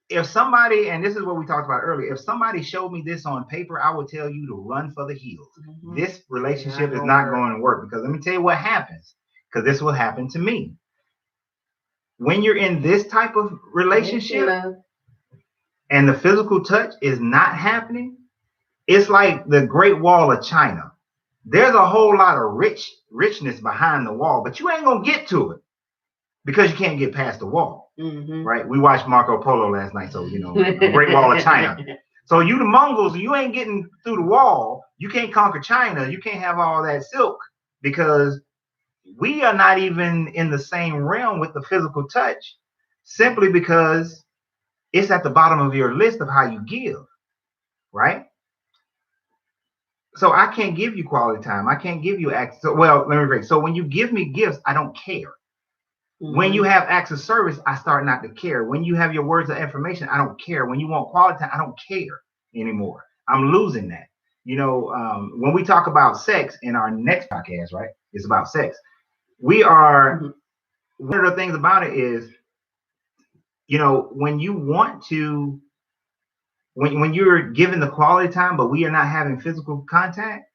If somebody, and this is what we talked about earlier, if somebody showed me this on paper, I would tell you to run for the hills. This relationship is not going to work, because let me tell you what happens, because this will happen to me. When you're in this type of relationship and the physical touch is not happening, it's like the Great Wall of China. There's a whole lot of richness behind the wall, but you ain't going to get to it because you can't get past the wall. Right? We watched Marco Polo last night, so the Great Wall of China. So you the Mongols, you ain't getting through the wall. You can't conquer China. You can't have all that silk because we are not even in the same realm with the physical touch, simply because it's at the bottom of your list of how you give, right? So I can't give you quality time. I can't give you access. Well, let me rephrase. So when you give me gifts, I don't care. When you have acts of service, I start not to care. When you have your words of information, I don't care. When you want quality time, I don't care anymore. I'm losing that. When we talk about sex in our next podcast, right? It's about sex. We are, one of the things about it is, when you want to, when you're given the quality time, but we are not having physical contact,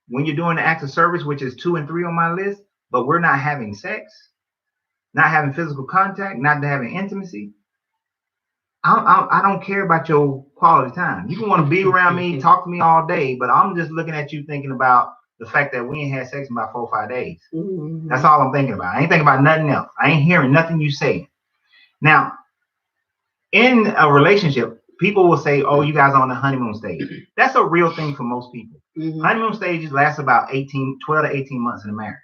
when you're doing the acts of service, which is 2 and 3 on my list, but we're not having sex, not having physical contact, not having intimacy, I don't care about your quality time. You can want to be around me, talk to me all day, but I'm just looking at you thinking about the fact that we ain't had sex in about 4 or 5 days. That's all I'm thinking about. I ain't thinking about nothing else. I ain't hearing nothing you say. Now, in a relationship, people will say, oh, you guys are on the honeymoon stage. That's a real thing for most people. Honeymoon stages last about 12 to 18 months in a marriage.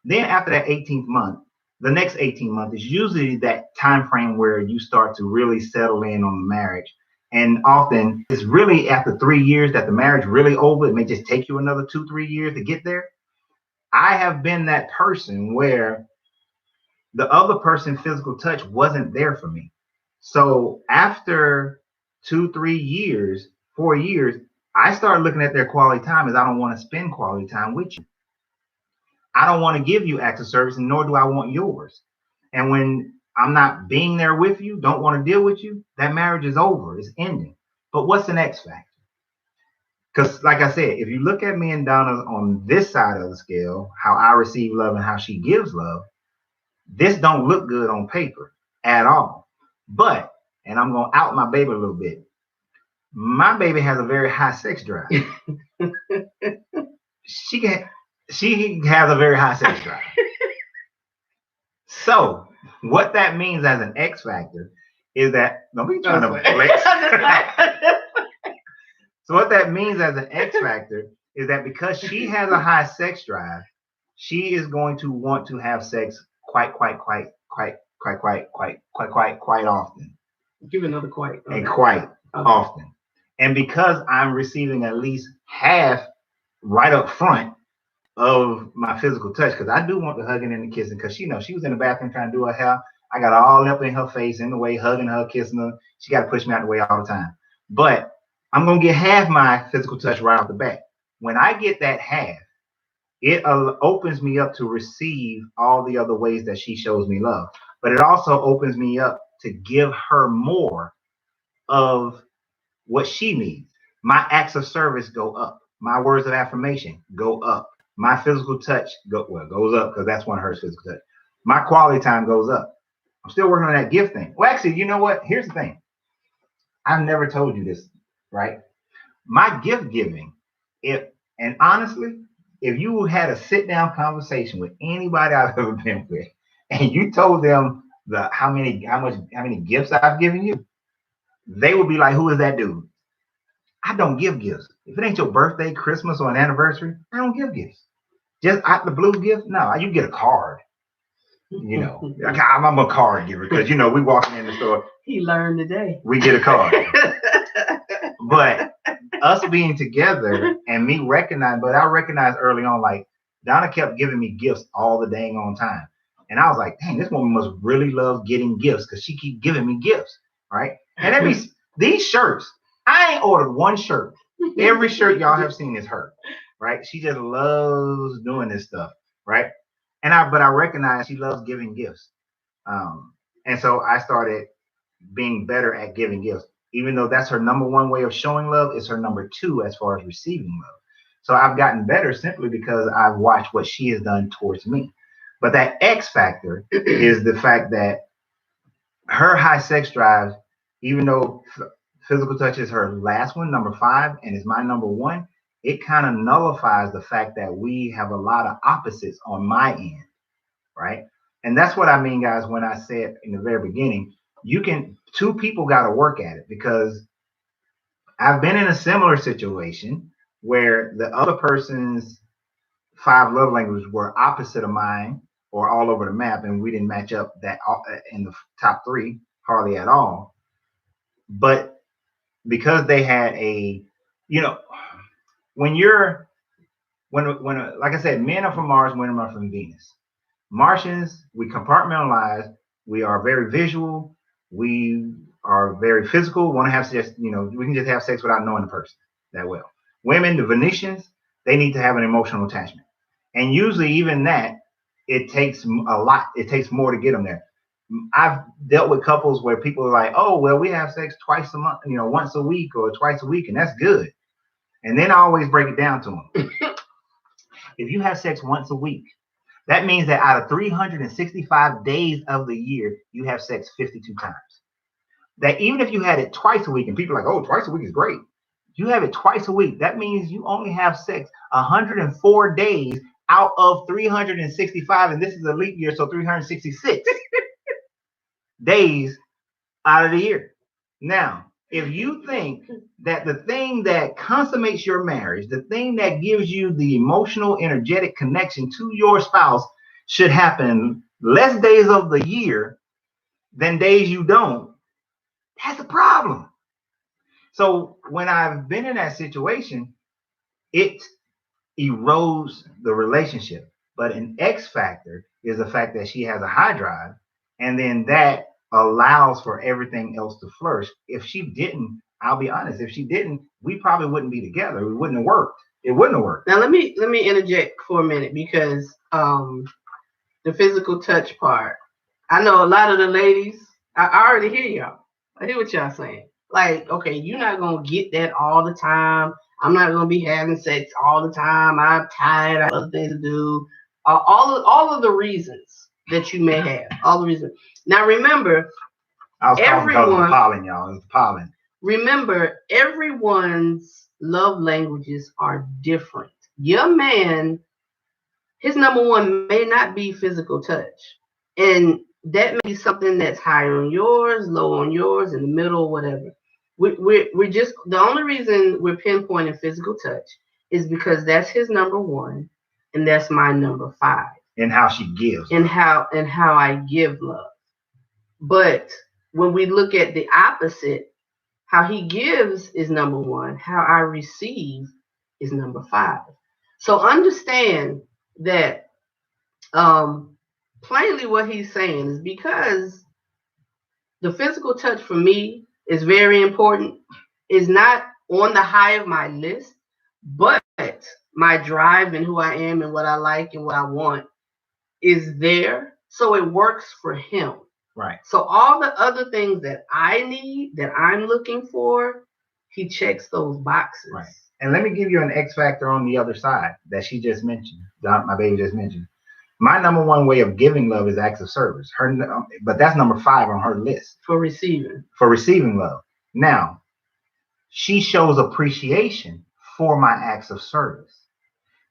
Then after that 18th month, the next 18 months is usually that time frame where you start to really settle in on the marriage. And often it's really after 3 years that the marriage really over. It may just take you another 2-3 years to get there. I have been that person where the other person's physical touch wasn't there for me. So after 2-3 years, 4 years, I started looking at their quality time as I don't want to spend quality time with you. I don't want to give you acts of service, and nor do I want yours. And when I'm not being there with you, don't want to deal with you, that marriage is over. It's ending. But what's an X factor? Because like I said, if you look at me and Donna on this side of the scale, how I receive love and how she gives love, this don't look good on paper at all. But, and I'm going to out my baby a little bit. My baby has a very high sex drive. She has a very high sex drive. So what that means as an X factor is that don't be trying to flex. So what that means as an X factor is that because she has a high sex drive, she is going to want to have sex quite often. Give another quite. Okay. And quite often. And because I'm receiving at least half right up front of my physical touch, because I do want the hugging and the kissing, because she was in the bathroom trying to do her hair. I got all up in her face, in the way, hugging her, kissing her. She got to push me out the way all the time. But I'm going to get half my physical touch right off the bat. When I get that half, it opens me up to receive all the other ways that she shows me love. But it also opens me up to give her more of what she needs. My acts of service go up. My words of affirmation go up. My physical touch goes up, because that's one of her physical touch. My quality time goes up. I'm still working on that gift thing. Well, actually, you know what? Here's the thing. I've never told you this, right? My gift giving, and honestly, if you had a sit down conversation with anybody I've ever been with, and you told them how many gifts I've given you, they would be like, "Who is that dude?" I don't give gifts. If it ain't your birthday, Christmas, or an anniversary, I don't give gifts. Just out the blue gift, no. You get a card. I'm a card giver because we walking in the store. He learned today. We get a card. But us being together and me recognize, but I recognized early on, like Donna kept giving me gifts all the dang on time. And I was like, dang, this woman must really love getting gifts because she keep giving me gifts, right? And these shirts, I ain't ordered one shirt. Every shirt y'all have seen is her, right? She just loves doing this stuff, right? But I recognize she loves giving gifts. And so I started being better at giving gifts. Even though that's her number one way of showing love, it's her number 2 as far as receiving love. So I've gotten better simply because I've watched what she has done towards me. But that X factor is the fact that her high sex drive, even though physical touch is her last one, number 5, and is my number 1, it kind of nullifies the fact that we have a lot of opposites on my end, right? And that's what I mean, guys, when I said in the very beginning, 2 people got to work at it, because I've been in a similar situation where the other person's 5 love languages were opposite of mine or all over the map, and we didn't match up that in the top 3 hardly at all. But because they had a, you know, when you're when like I said, men are from Mars, women are from Venus. Martians, we compartmentalize. We are very visual. We are very physical. Want to have sex, we can just have sex without knowing the person that well. Women, the Venetians, they need to have an emotional attachment. And usually, even that, it takes a lot. It takes more to get them there. I've dealt with couples where people are like, oh, well, we have sex twice a month, once a week or twice a week, and that's good. And then I always break it down to them. If you have sex once a week, that means that out of 365 days of the year, you have sex 52 times. That even if you had it twice a week, and people are like, oh, twice a week is great. You have it twice a week. That means you only have sex 104 days out of 365. And this is a leap year, so 366 days out of the year. Now, if you think that the thing that consummates your marriage, the thing that gives you the emotional, energetic connection to your spouse should happen less days of the year than days you don't, that's a problem. So when I've been in that situation, it erodes the relationship. But an X factor is the fact that she has a high drive, and then that allows for everything else to flourish. If she didn't, I'll be honest, if she didn't, we probably wouldn't be together. It wouldn't have worked. It wouldn't have worked. Now let me interject for a minute, because the physical touch part, I know a lot of the ladies, I already hear y'all. I hear what y'all saying. Like, okay, you're not gonna get that all the time. I'm not gonna be having sex all the time. I'm tired. I have other things to do. All of the reasons that you may have. All the reasons. Now remember, I was talking about the pollen, y'all. It's the pollen. Remember, everyone's love languages are different. Your man, his number one may not be physical touch. And that may be something that's higher on yours, low on yours, in the middle, whatever. We're just, the only reason we're pinpointing physical touch is because that's his number one, and that's my number 5. And how she gives. And how I give love. But when we look at the opposite, how he gives is number 1. How I receive is number 5. So understand that plainly what he's saying is, because the physical touch for me is very important, is not on the high of my list, but my drive and who I am and what I like and what I want is there. So it works for him. Right. So all the other things that I need, that I'm looking for, he checks those boxes. Right. And let me give you an X factor on the other side that she just mentioned, my baby just mentioned. My number one way of giving love is acts of service. But that's number 5 on her list. For receiving. For receiving love. Now, she shows appreciation for my acts of service.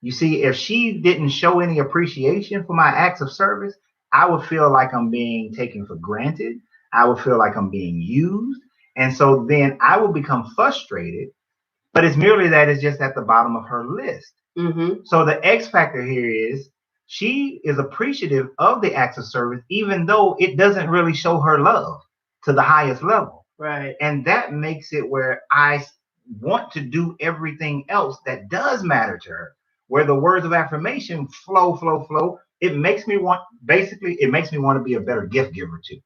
You see, if she didn't show any appreciation for my acts of service, I would feel like I'm being taken for granted. I would feel like I'm being used. And so then I will become frustrated, but it's merely that it's just at the bottom of her list. Mm-hmm. So the X factor here is she is appreciative of the acts of service, even though it doesn't really show her love to the highest level. Right. And that makes it where I want to do everything else that does matter to her, where the words of affirmation flow. It makes me want to be a better gift giver too.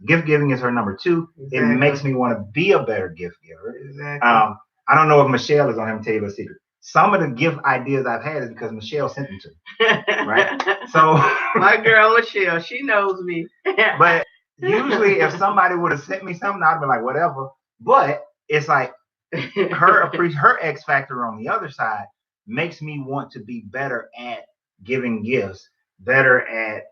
Gift giving is her number 2. Exactly. It makes me want to be a better gift giver. Exactly. I don't know if Michelle is on here to tell you a secret. Some of the gift ideas I've had is because Michelle sent them to me. Right? So my girl Michelle, she knows me. But usually if somebody would have sent me something, I'd be like, whatever. But it's like her X factor on the other side makes me want to be better at giving gifts, better at,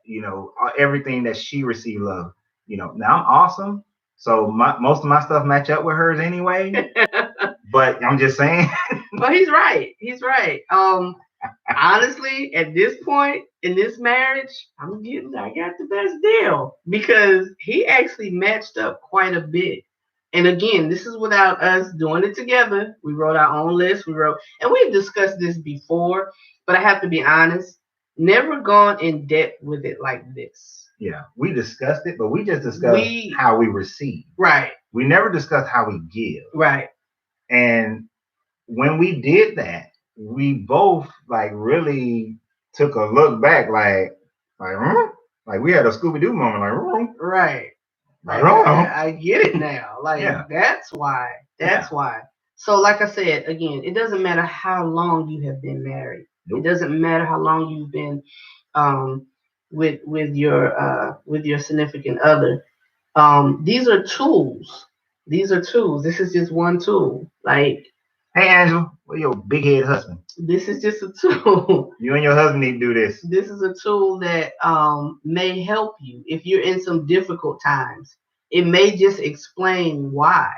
everything that she received love. Now I'm awesome. So most of my stuff match up with hers anyway. But I'm just saying. But he's right. He's right. Honestly, at this point in this marriage, I got the best deal, because he actually matched up quite a bit And again, this is without us doing it together. We wrote our own list. And we've discussed this before, but I have to be honest, never gone in depth with it like this. Yeah, we discussed it, but we just discussed how we receive. Right. We never discussed how we give. Right. And when we did that, we both like really took a look back, like we had a Scooby Doo moment, like right. I get it now. Like that's why. That's why. So, like I said, again, it doesn't matter how long you have been married. Nope. It doesn't matter how long you've been with your significant other. These are tools. These are tools. This is just one tool. Like, hey, Angela, where's your big head husband? This is just a tool. You and your husband need to do this. This is a tool that may help you if you're in some difficult times. It may just explain why.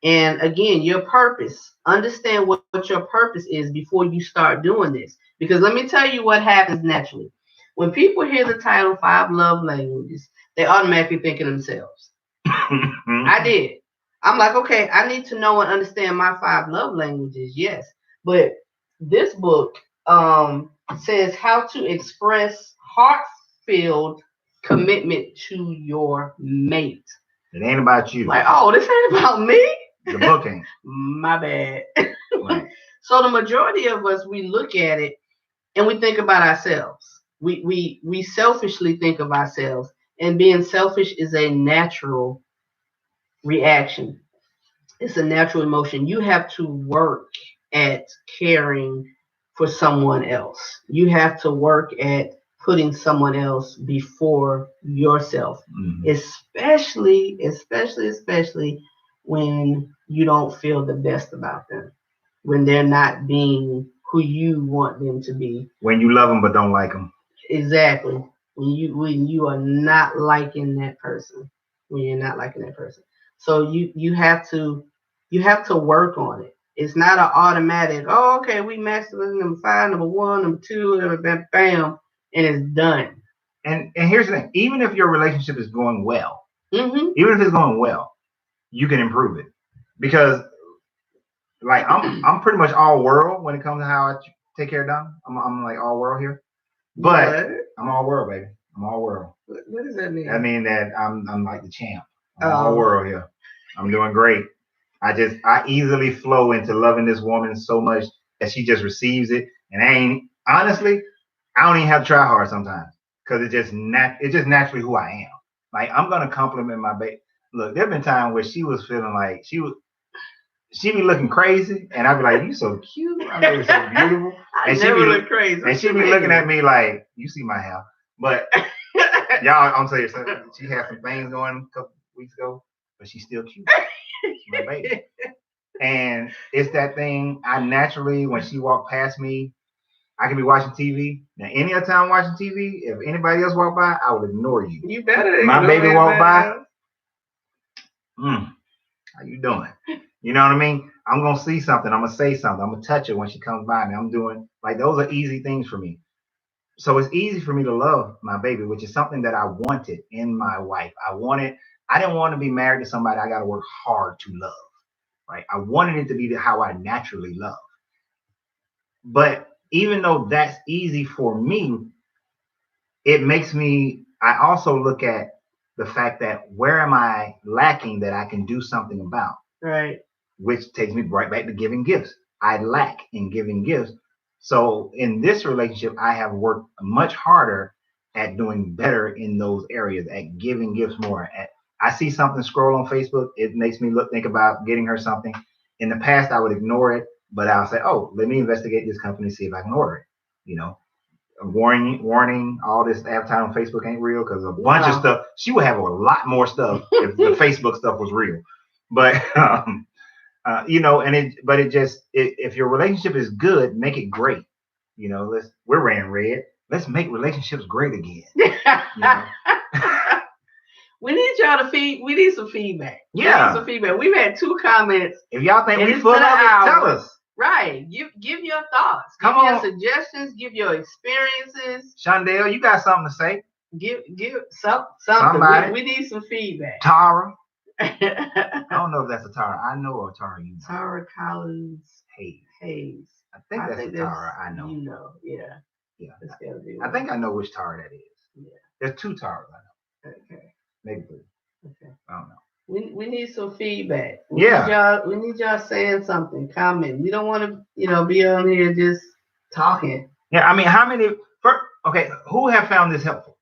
And again, your purpose. Understand what your purpose is before you start doing this. Because let me tell you what happens naturally. When people hear the title 5 Love Languages, they automatically think of themselves. I did. I'm like, okay, I need to know and understand my 5 love languages. Yes. But this book says how to express heartfelt commitment to your mate. It ain't about you. Like, oh, this ain't about me? The book ain't. My bad. Right. So the majority of us, we look at it and we think about ourselves. We selfishly think of ourselves. And being selfish is a natural reaction. It's a natural emotion. You have to work at caring for someone else. You have to work at putting someone else before yourself. Mm-hmm. Especially when you don't feel the best about them, when they're not being who you want them to be. When you love them but don't like them. Exactly. When you are not liking that person. When you're not liking that person. So you have to work on it. It's not an automatic, oh, okay, we matched number 5, number 1, number 2, bam, and it's done. And here's the thing, even if your relationship is going well, mm-hmm. even if it's going well, you can improve it. Because like I'm pretty much all world when it comes to how I take care of Donna. I'm like all world here. But I'm all world, baby. I'm all world. What does that mean? That means that I'm like the champ. I'm all world here. I'm doing great. I easily flow into loving this woman so much that she just receives it. And honestly, I don't even have to try hard sometimes because it's just naturally who I am. Like I'm gonna compliment my baby. Look, there've been times where she was feeling like she be looking crazy, and I'd be like, "You so cute, I know you're so beautiful." And she be looking crazy, and she'd be looking at me like, "You see my hair," but y'all, I'm telling you something. She had some things going a couple weeks ago, but she's still cute. She's my baby. And it's that thing. I naturally, when she walked past me, I could be watching TV. Now, any other time watching TV, if anybody else walked by, I would ignore you. You better. My baby walked by. How you doing? You know what I mean? I'm gonna see something. I'm gonna say something. I'm gonna touch her when she comes by me. I'm doing like those are easy things for me. So it's easy for me to love my baby, which is something that I wanted in my wife. I didn't want to be married to somebody I got to work hard to love, right? I wanted it to be how I naturally love. But even though that's easy for me, I also look at the fact that where am I lacking that I can do something about? Right. Which takes me right back to giving gifts. I lack in giving gifts. So in this relationship, I have worked much harder at doing better in those areas, at giving gifts more. I see something scroll on Facebook, it makes me think about getting her something. In the past, I would ignore it, but I'll say, oh, let me investigate this company, see if I can order it. You know, warning, all this advertising on Facebook ain't real because a bunch of stuff. She would have a lot more stuff if the Facebook stuff was real. But you know, if your relationship is good, make it great. You know, we're wearing red. Let's make relationships great again. You know? We need y'all to we need some feedback. Yeah. We need some feedback. We've had 2 comments. If y'all think we full of it, tell us. Right. Give your thoughts. Come on. Your suggestions. Give your experiences. Shondell, you got something to say. Give something. Somebody. We need some feedback. Tara. I don't know if that's a Tara. I know a Tara. You know. Tara Collins Hayes. I think that's a Tara. I know. You know, yeah. Yeah. That's gotta be I think I know which Tara that is. Yeah. There's two Taras I know. Okay. Maybe three. Okay. I don't know. We need some feedback. We need y'all saying something, comment. We don't want to, be on here just talking. Yeah, I mean, how many? Okay, who have found this helpful?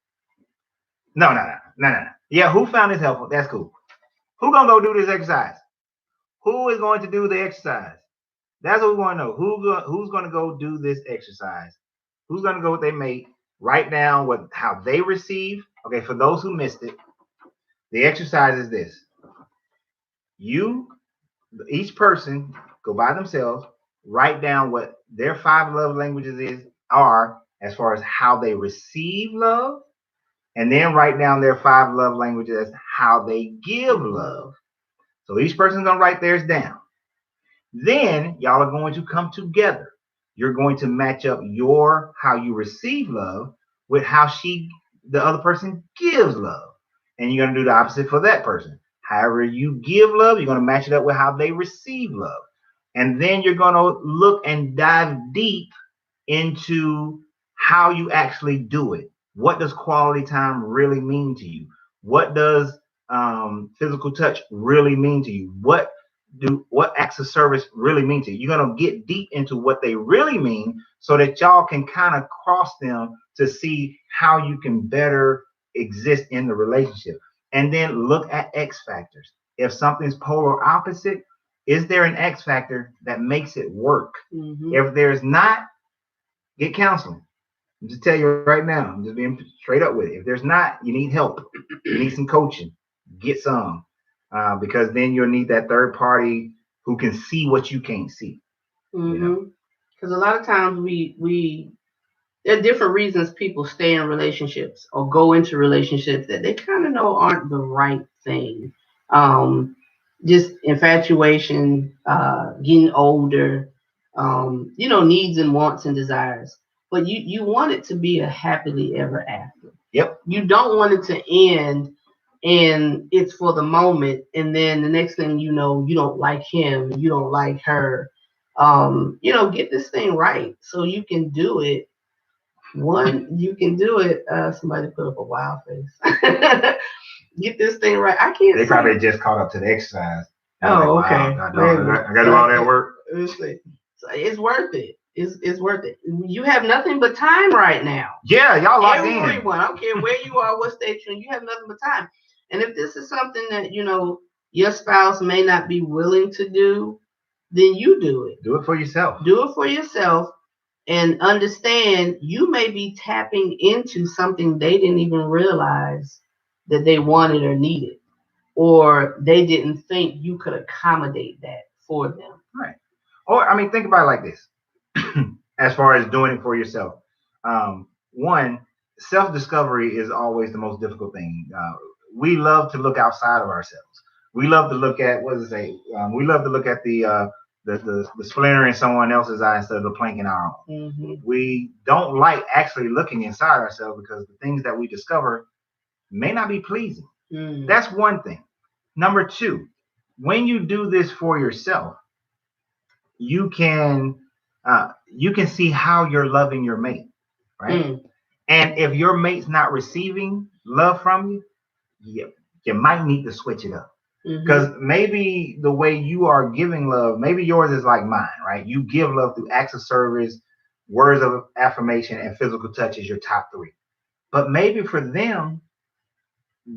No. Yeah, who found this helpful? That's cool. Who gonna go do this exercise? Who is going to do the exercise? That's what we want to know. Who's gonna go do this exercise? Who's gonna go with their mate? Write down how they receive. Okay, for those who missed it, the exercise is this. Each person, go by themselves, write down what their 5 love languages are as far as how they receive love, and then write down their 5 love languages as how they give love. So each person's gonna write theirs down. Then y'all are going to come together. You're going to match up how you receive love with how the other person gives love. And you're going to do the opposite for that person. However you give love, you're going to match it up with how they receive love. And then you're going to look and dive deep into how you actually do it. What does quality time really mean to you? What does physical touch really mean to you? What acts of service really mean to you? You're going to get deep into what they really mean so that y'all can kind of cross them to see how you can better exist in the relationship. And then look at X factors. If something's polar opposite, is there an X factor that makes it work? Mm-hmm. If there's not, get counseling. I'm just tell you right now, I'm just being straight up with it. If there's not, you need help. You need some coaching. Get some. Because then you'll need that third party who can see what you can't see. Mm-hmm. Because a lot of times there are different reasons people stay in relationships or go into relationships that they kind of know aren't the right thing. Just infatuation, getting older, needs and wants and desires. But you want it to be a happily ever after. Yep. You don't want it to end and it's for the moment. And then the next thing you know, you don't like him, you don't like her. Get this thing right so you can do it. You can do it. Somebody put up a wild face. Get this thing right. I can't. They probably just caught up to the exercise. Oh, like, okay. Wow, I got to do all that work. So it's worth it. It's worth it. You have nothing but time right now. Yeah, y'all locked in. Everyone, I don't care where you are, what state you're in, you have nothing but time. And if this is something that your spouse may not be willing to do, then you do it. Do it for yourself. Do it for yourself. And understand you may be tapping into something they didn't even realize that they wanted or needed, or they didn't think you could accommodate that for them. Right. Or, think about it like this. As far as doing it for yourself. One, self-discovery is always the most difficult thing. We love to look outside of ourselves. We love to look at, we love to look at the splinter in someone else's eye instead of the plank in our own. Mm-hmm. We don't like actually looking inside ourselves because the things that we discover may not be pleasing. Mm. That's one thing. Number two, when you do this for yourself, you can see how you're loving your mate, right? Mm. And if your mate's not receiving love from you, you might need to switch it up. Because maybe the way you are giving love, maybe yours is like mine, right? You give love through acts of service, words of affirmation, and physical touch is your top 3. But maybe for them,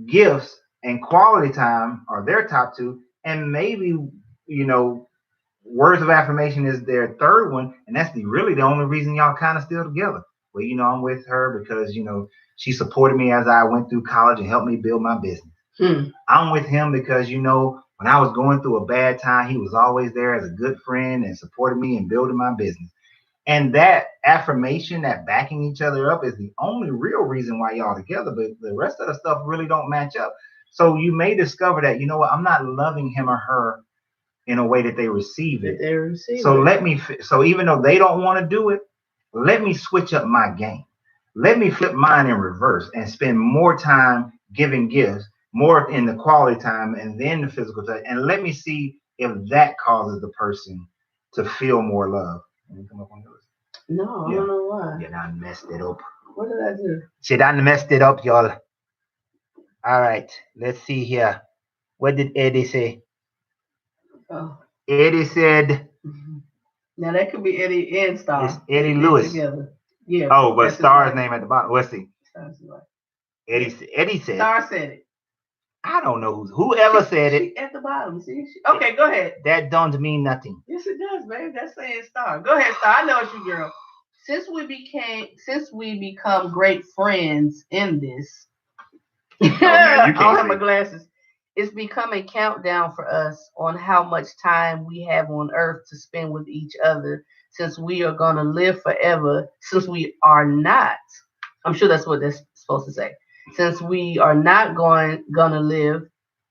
gifts and quality time are their top 2. And maybe, words of affirmation is their third one. And that's really the only reason y'all kind of still together. Well, I'm with her because, she supported me as I went through college and helped me build my business. I'm with him because, when I was going through a bad time, he was always there as a good friend and supported me in building my business. And that affirmation, that backing each other up is the only real reason why y'all together. But the rest of the stuff really don't match up. So you may discover that, I'm not loving him or her in a way that they receive it. So even though they don't want to do it, let me switch up my game. Let me flip mine in reverse and spend more time giving gifts, more in the quality time and then the physical touch. And let me see if that causes the person to feel more love. Let me come up on yours. No, I Yeah. don't know why. You done messed it up. What did I do? She done messed it up, y'all. All right, let's see here. What did Eddie say? Oh. Eddie said Now that could be Eddie and Star. it's Eddie They Lewis. Together. Yeah. Oh, but that's his Star's wife. name at the bottom. Let's see. Star's his wife. Eddie said. Star said it. I don't know whoever said it. She at the bottom. See? Okay, go ahead. That don't mean nothing. Yes, it does, babe. That's saying Star. Go ahead, Star. I know it's you, girl. Since we become great friends in this, man, you I don't have see. my glasses. It's become a countdown for us on how much time we have on earth to spend with each other since we are going to live forever, since we are not. I'm sure that's what that's supposed to say. Since we are not gonna live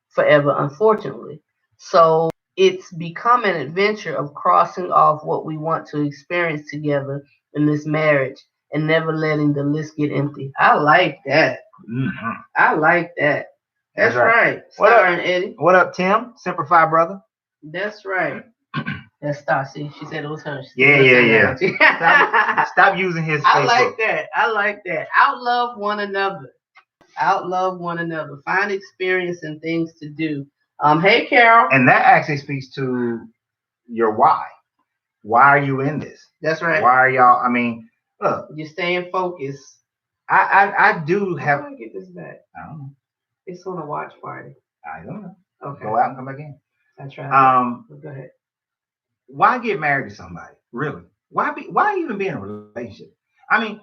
forever, unfortunately. So it's become an adventure of crossing off what we want to experience together in this marriage and never letting the list get empty. I like that. Mm-hmm. I like that. That's right. What up? Star and Eddie. What up, Tim? Simplify, brother. That's right. That's Star. See, she said it was her. Yeah. Stop using his Facebook. I like that. I like that. Outlove one another. Outlove one another. Find experience and things to do. Hey, Carol. And that actually speaks to your why. Why are you in this? That's right. Why are y'all? I mean, look. You're staying focused. I do have. How do I get this back? I don't know. It's on a watch party. I don't know. Okay. Go out and come back in. I tried. Go ahead. Why get married to somebody? Really? Why even be in a relationship? I mean,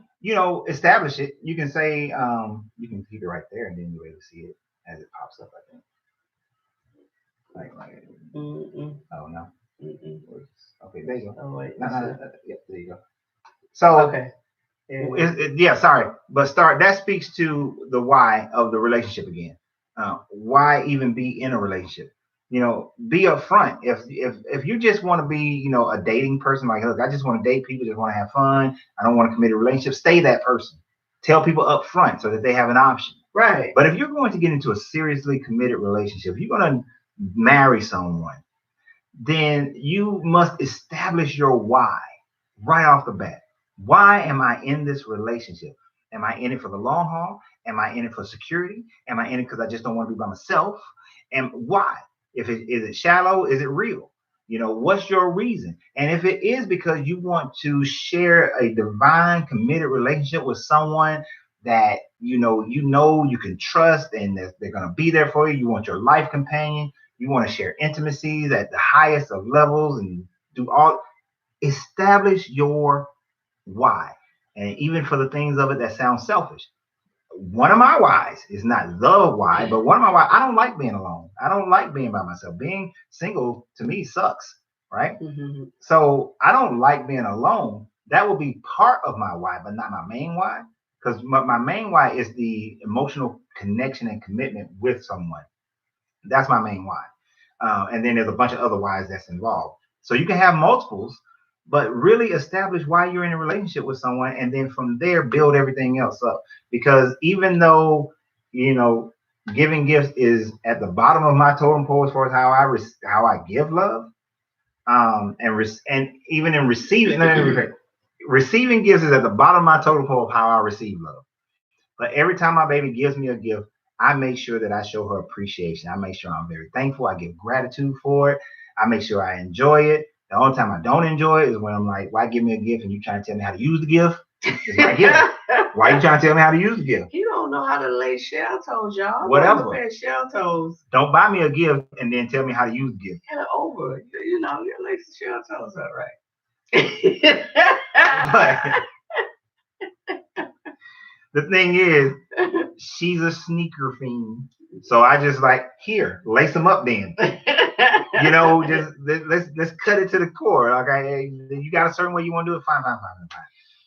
establish it. You can say, you can keep it right there, and then you'll be able to see it as it pops up. I think. Like. Oh no. Okay, there you go. Oh wait. No. Yep, there you go. So. Okay. Yeah, sorry, but that speaks to the why of the relationship again. Why even be in a relationship? Be upfront. If you just want to be, a dating person, like, look, I just want to date people, just want to have fun. I don't want to commit a relationship. Stay that person. Tell people upfront so that they have an option. Right. But if you're going to get into a seriously committed relationship, if you're going to marry someone, then you must establish your why right off the bat. Why am I in this relationship? Am I in it for the long haul? Am I in it for security? Am I in it because I just don't want to be by myself? And why? Is it shallow? Is it real? What's your reason? And if it is because you want to share a divine committed relationship with someone that you can trust and they're going to be there for you, you want your life companion, you want to share intimacies at the highest of levels and establish your why. And even for the things of it that sound selfish. One of my whys is not the why, but one of my why, I don't like being alone. I don't like being by myself. Being single to me sucks, right? Mm-hmm. So I don't like being alone. That will be part of my why, but not my main why. Because my main why is the emotional connection and commitment with someone. That's my main why. And then there's a bunch of other whys that's involved. So you can have multiples, but really establish why you're in a relationship with someone, and then from there build everything else up. Because even though giving gifts is at the bottom of my totem pole as far as how I give love, and even in receiving gifts is at the bottom of my totem pole of how I receive love. But every time my baby gives me a gift, I make sure that I show her appreciation. I make sure I'm very thankful. I give gratitude for it. I make sure I enjoy it. The only time I don't enjoy it is when I'm like, why give me a gift and you trying to tell me how to use the gift? It's my gift. Why you trying to tell me how to use the gift? You don't know how to lay shell toes, y'all. Whatever. Shell toes. Don't buy me a gift and then tell me how to use the gift. Get it over. You lay some shell toes up, right? But the thing is, she's a sneaker fiend. So I just here, lace them up then. Just let's cut it to the core. Okay, you got a certain way you want to do it, fine.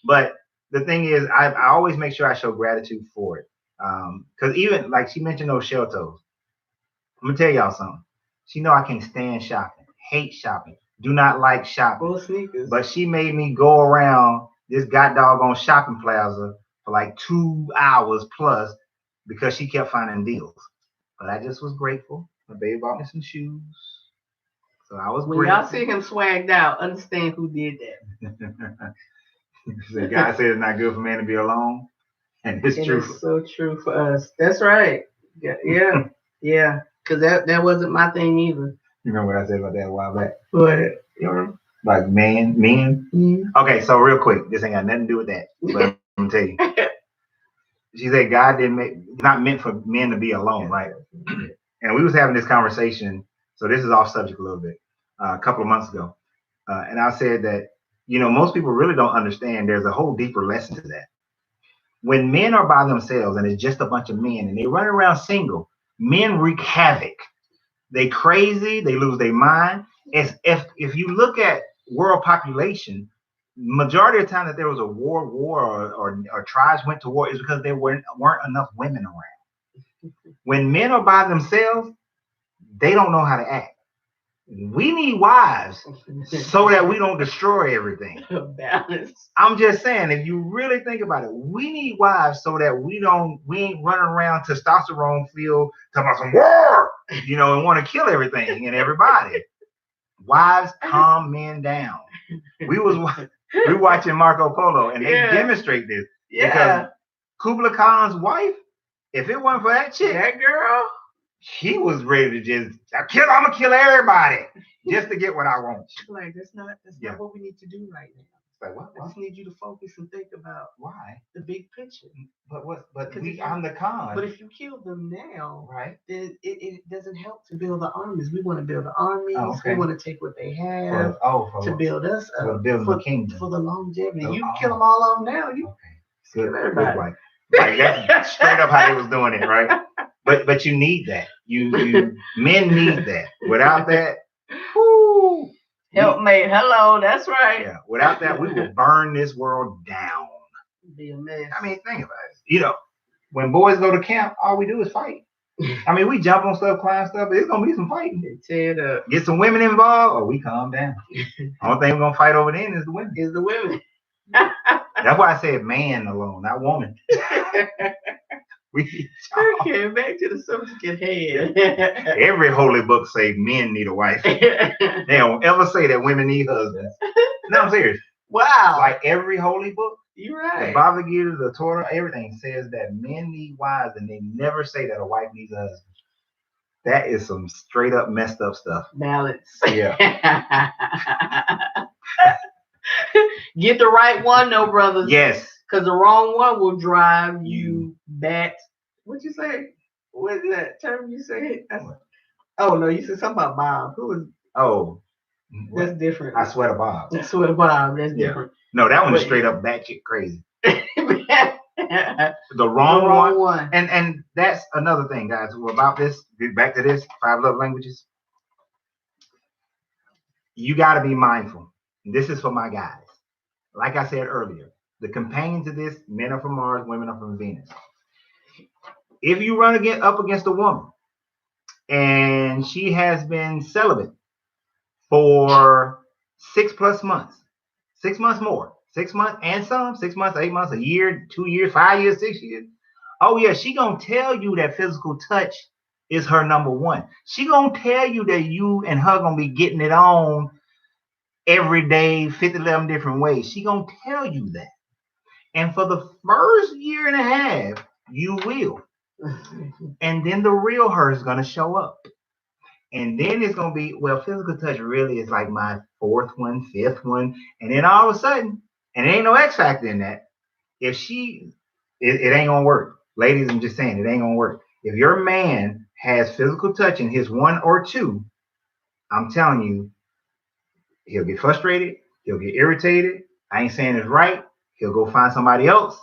But the thing is, I always make sure I show gratitude for it. Because even like she mentioned those shell toes. I'm gonna tell y'all something. She know I can't stand shopping, hate shopping, do not like shopping. Full sneakers. But she made me go around this doggone shopping plaza for like 2 hours plus because she kept finding deals. But I just was grateful. My baby bought me some shoes. So I was When grateful. y'all see him swagged out, understand who did that. The guy said it's not good for man to be alone. And it's true. It's so true for us. That's right. Yeah. Yeah. Because that wasn't my thing either. You remember what I said about that a while back? But Like men. Mm-hmm. Okay, so real quick, this ain't got nothing to do with that. But I'm gonna tell you. She said God not meant for men to be alone, right? And we was having this conversation. So this is off subject a little bit. A couple of months ago, and I said that most people really don't understand. There's a whole deeper lesson to that. When men are by themselves and it's just a bunch of men and they run around single, men wreak havoc. They crazy. They lose their mind. As if you look at world population, majority of the time that there was a war or tribes went to war is because there weren't enough women around. When men are by themselves, they don't know how to act. We need wives so that we don't destroy everything. Balance. I'm just saying, if you really think about it, we need wives so that we ain't running around testosterone field talking about some war, and want to kill everything and everybody. Wives calm men down. We watching Marco Polo and they demonstrate this. Yeah. Because Kubla Khan's wife, if it wasn't for that chick, that girl, he was ready to I'm gonna kill everybody just to get what I want. Like that's not what we need to do right now. Like what? I just need you to focus and think about why the big picture. I'm the Khan. But if you kill them now, right, then it doesn't help to build the armies. We want to build the armies. Oh, okay. We want to take what they have to build us up for the kingdom, for the longevity. You kill them all off now. You kill everybody. Like that's straight up how they was doing it, right? But you need that. You men need that. Without that, helpmate. Hello, that's right. Yeah. Without that, we will burn this world down. Be a mess. I mean, think about it. When boys go to camp, all we do is fight. I mean, we jump on stuff, climb stuff, but it's gonna be some fighting. Tear it up. Get some women involved, or we calm down. Only thing we're gonna fight over then is the women. That's why I said man alone, not woman. Okay, back to the subject at hand. Every holy book say men need a wife. They don't ever say that women need husbands. No, I'm serious. Wow. Like every holy book. You're right. The Bhagavad Gita, the Torah, everything says that men need wives, and they never say that a wife needs a husband. That is some straight up messed up stuff. Balance. Yeah. Get the right one, though, brothers. Yes. Because the wrong one will drive you back. What'd you say? What is that term you said? Oh, no, you said something about Bob. Who was? Oh. That's different. I swear to Bob. I swear to Bob. That's different. No, that one is straight up batshit crazy. The wrong one. And that's another thing, guys. About this, back to this, 5 love languages. You got to be mindful. This is for my guys. Like I said earlier, the companion to this, men are from Mars, women are from Venus. If you run up against a woman and she has been celibate for 6+ months, 6 months more, 6 months and some, 6 months, 8 months, a year, 2 years, 5 years, 6 years. Oh yeah, she gonna tell you that physical touch is her number one. She gonna tell you that you and her gonna be getting it on every day, 50-11 different ways. She gonna tell you that. And for the first year and a half, you will. And then the real her is gonna show up. And then it's gonna be, well, physical touch really is like my 4th one, 5th one. And then all of a sudden, and there ain't no X factor in that. If it ain't gonna work. Ladies, I'm just saying, it ain't gonna work. If your man has physical touch in his 1 or 2, I'm telling you, he'll get frustrated, he'll get irritated. I ain't saying it's right. He'll go find somebody else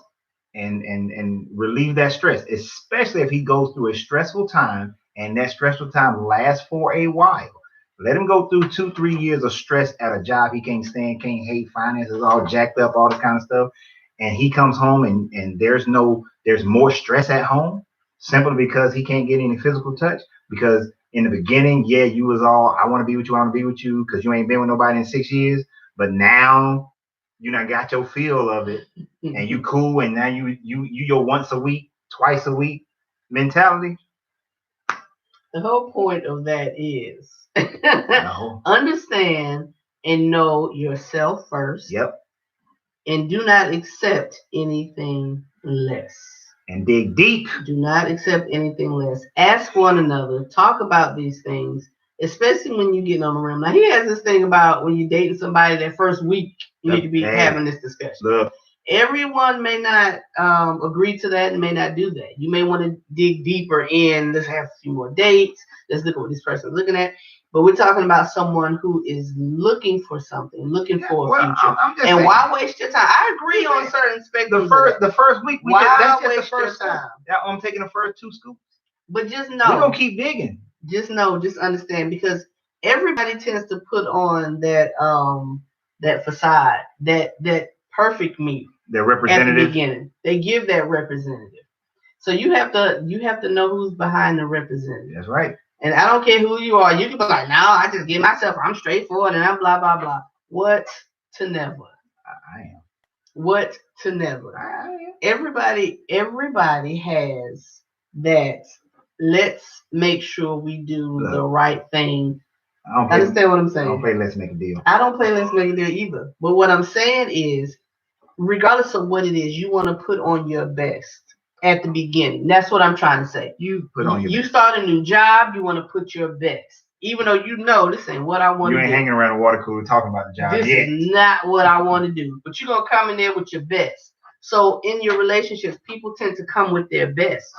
and relieve that stress, especially if he goes through a stressful time and that stressful time lasts for a while. Let him go through 2-3 years of stress at a job he can't stand, can't hate, finances all jacked up, all this kind of stuff. And he comes home and there's more stress at home simply because he can't get any physical touch. Because in the beginning, yeah, you was all, I want to be with you, because you ain't been with nobody in 6 years. But now you not got your feel of it, and you cool, and now you your once a week, twice a week mentality. The whole point of that is No. understand and know yourself first. Yep. And do not accept anything less. And dig deep. Do not accept anything less. Ask one another. Talk about these things, especially when you get on the rim. Now, he has this thing about when you're dating somebody that first week, you need to be having this discussion. Look. Everyone may not agree to that and may not do that. You may want to dig deeper in. Let's have a few more dates. Let's look at what this person is looking at. But we're talking about someone who is looking for something, looking for a future. I'm and why waste your time? I agree on certain spectrums. The first week, that's just the first time. I'm taking the first 2 scoops. But just know, we're gonna keep digging. Just know, just understand, because everybody tends to put on that that facade, that perfect me. Their representative. At the beginning, they give that representative. So you have to know who's behind the representative. That's right. And I don't care who you are. You can be like, no, I just give myself. I'm straightforward and I'm blah blah blah. What to never? I am. What to never? I am. Everybody has that. Let's make sure we do the right thing. Understand what I'm saying? I don't play Let's Make a Deal. I don't play Let's Make a Deal either. But what I'm saying is, regardless of what it is, you want to put on your best at the beginning. That's what I'm trying to say. You put on your You best. start a new job, you want to put your best. Even though you know this ain't what I want to do. You ain't hanging around a water cooler talking about the job This is not what I want to do. But you're going to come in there with your best. So in your relationships, people tend to come with their best.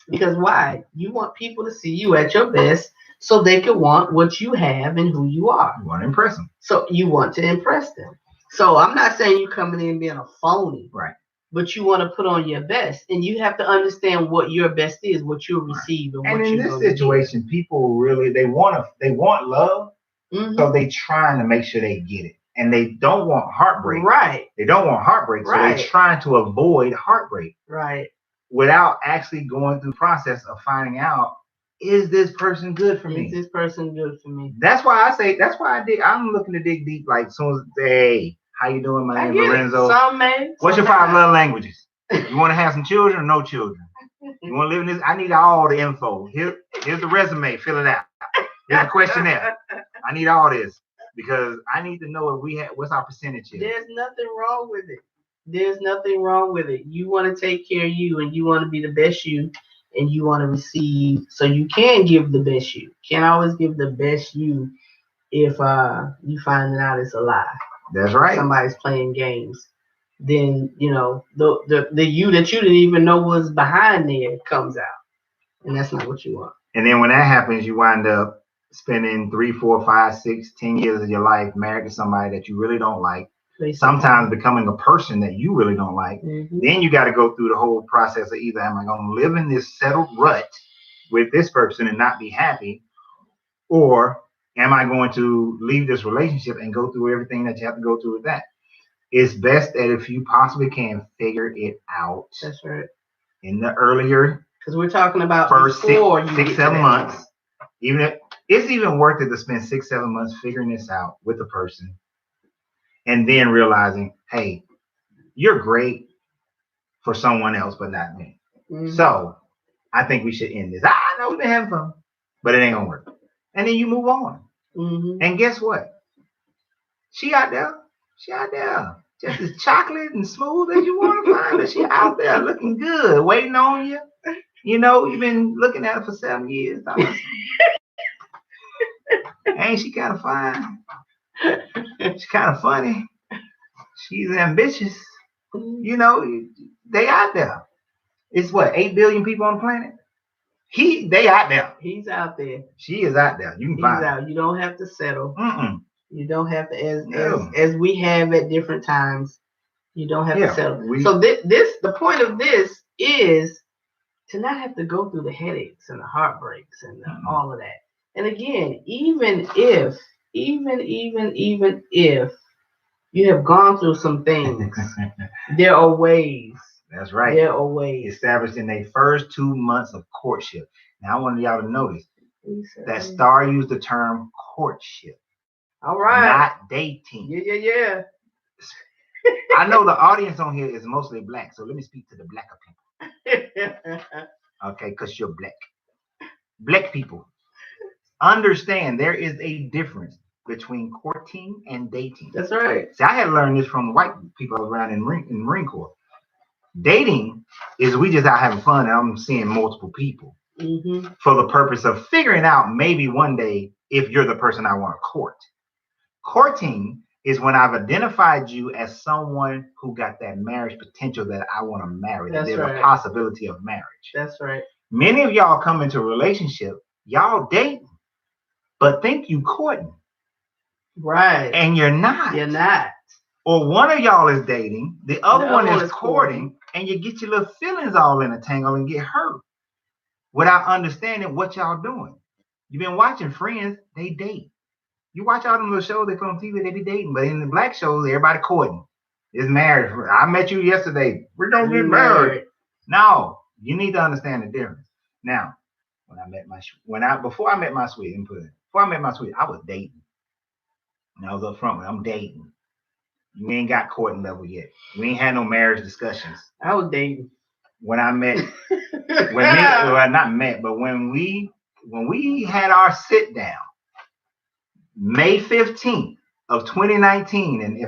Because why? You want people to see you at your best so they can want what you have and who you are. You want to impress them. So you want to impress them. So I'm not saying you coming in being a phony. Right. But you want to put on your best. And you have to understand what your best is, what you'll receive. And what in this situation, people really, they want love. Mm-hmm. So they trying to make sure they get it. And they don't want heartbreak. Right. They don't want heartbreak. So they're trying to avoid heartbreak. Right. Without actually going through the process of finding out, is this person good for me? Is this person good for me? That's why I'm looking to dig deep. Like, soon as hey, how you doing? My name is Lorenzo. What's your 5 love languages? You want to have some children or no children? You want to live in this? I need all the info. Here's the resume. Fill it out. Here's the questionnaire. I need all this because I need to know what's our percentage here. There's nothing wrong with it. There's nothing wrong with it. You want to take care of you and you want to be the best you and you want to receive. So you can give the best you. Can't always give the best you if you find out it's a lie. That's right. Somebody's playing games. Then, the you that you didn't even know was behind there comes out. And that's not what you want. And then when that happens, you wind up spending 3, 4, 5, 6, 10 years of your life married to somebody that you really don't like. Sometimes becoming a person that you really don't like. Mm-hmm. Then you got to go through the whole process of either am I going to live in this settled rut with this person and not be happy, or am I going to leave this relationship and go through everything that you have to go through with that? It's best that if you possibly can figure it out. That's right. In the earlier, because we're talking about first 6, 7 months. Even if it's even worth it to spend 6, 7 months figuring this out with the person. And then realizing, hey, you're great for someone else, but not me. Mm-hmm. So I think we should end this. I know we've been having fun, but it ain't gonna work. And then you move on. Mm-hmm. And guess what? She out there, just as chocolate and smooth as you want to find her. She out there looking good, waiting on you. You've been looking at her for 7 years. Ain't she kind of fine? She's kind of funny. She's ambitious. They out there. It's 8 billion people on the planet? They out there. He's out there. She is out there. You can find her. You don't have to settle. Mm-mm. You don't have to, as we have at different times, you don't have to settle. So the point of this is to not have to go through the headaches and the heartbreaks and all of that. And again, even if you have gone through some things, there are ways. That's right. There are ways. Established in their first 2 months of courtship. Now, I wanted y'all to notice that Star used the term courtship. All right. Not dating. Yeah. I know the audience on here is mostly black, so let me speak to the blacker people. Okay, because you're black. Black people, understand there is a difference between courting and dating. That's right. See, I had learned this from white people around in Marine Corps. Dating is we just out having fun and I'm seeing multiple people for the purpose of figuring out maybe one day if you're the person I want to court. Courting is when I've identified you as someone who got that marriage potential that I want to marry. That there's a possibility of marriage. That's right. Many of y'all come into a relationship, y'all dating, but think you courting. Right. And you're not. You're not. Or one of y'all is dating, the other one is courting, and you get your little feelings all in a tangle and get hurt without understanding what y'all doing. You've been watching Friends, they date. You watch all them little shows they put on TV, they be dating. But in the black shows, everybody courting. It's marriage. I met you yesterday. We're gonna get married. No, you need to understand the difference. Now, before I met my sweet, I was dating. And I was up front, I'm dating. We ain't got courting level yet. We ain't had no marriage discussions. I was dating. When I met, not met, but when we had our sit down, May 15th of 2019, and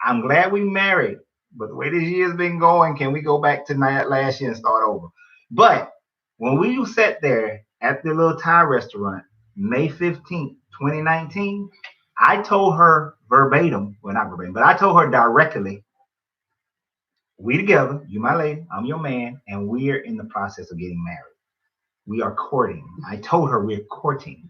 I'm glad we married, but the way this year's been going, can we go back to last year and start over? But when we sat there at the little Thai restaurant, May 15th, 2019, I told her verbatim, well, not verbatim, but I told her directly, we together, you my lady, I'm your man, and we're in the process of getting married. We are courting. I told her we're courting.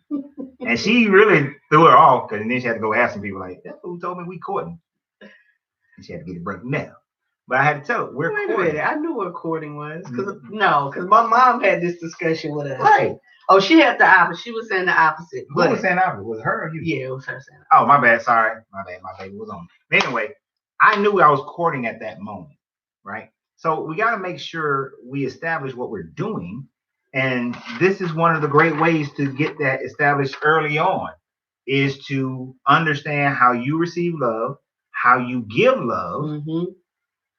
And she really threw her off, because then she had to go ask some people, like, that's who told me we courting. And she had to get it broken down. But I had to tell her, we're courting. I knew what courting was. Because my mom had this discussion with us. Right. Oh, she had the opposite. She was saying the opposite. Who was saying the opposite? Was it her or you? Yeah, it was her saying the opposite. Oh, my bad. Sorry. My bad. My baby was on. But anyway, I knew I was courting at that moment, right? So we got to make sure we establish what we're doing. And this is one of the great ways to get that established early on, is to understand how you receive love, how you give love,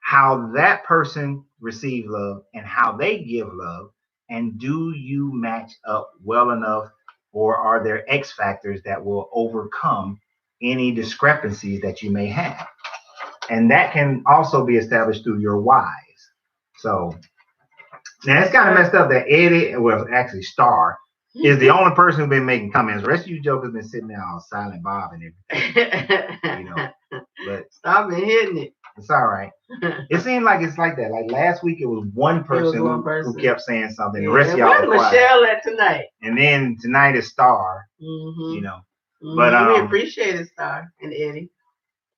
how that person receives love, and how they give love. And do you match up well enough, or are there X factors that will overcome any discrepancies that you may have? And that can also be established through your whys. So now it's kind of messed up that Eddie, well, actually Star, is the only person who's been making comments. The rest of you jokers been sitting there all silent Bob and everything. But stop been hitting it. It's all right. It seemed like it's like that. Like last week, it was one person who kept saying something. The rest of y'all were quiet. Michelle at tonight. And then tonight is Star. But we appreciate it, Star and Eddie.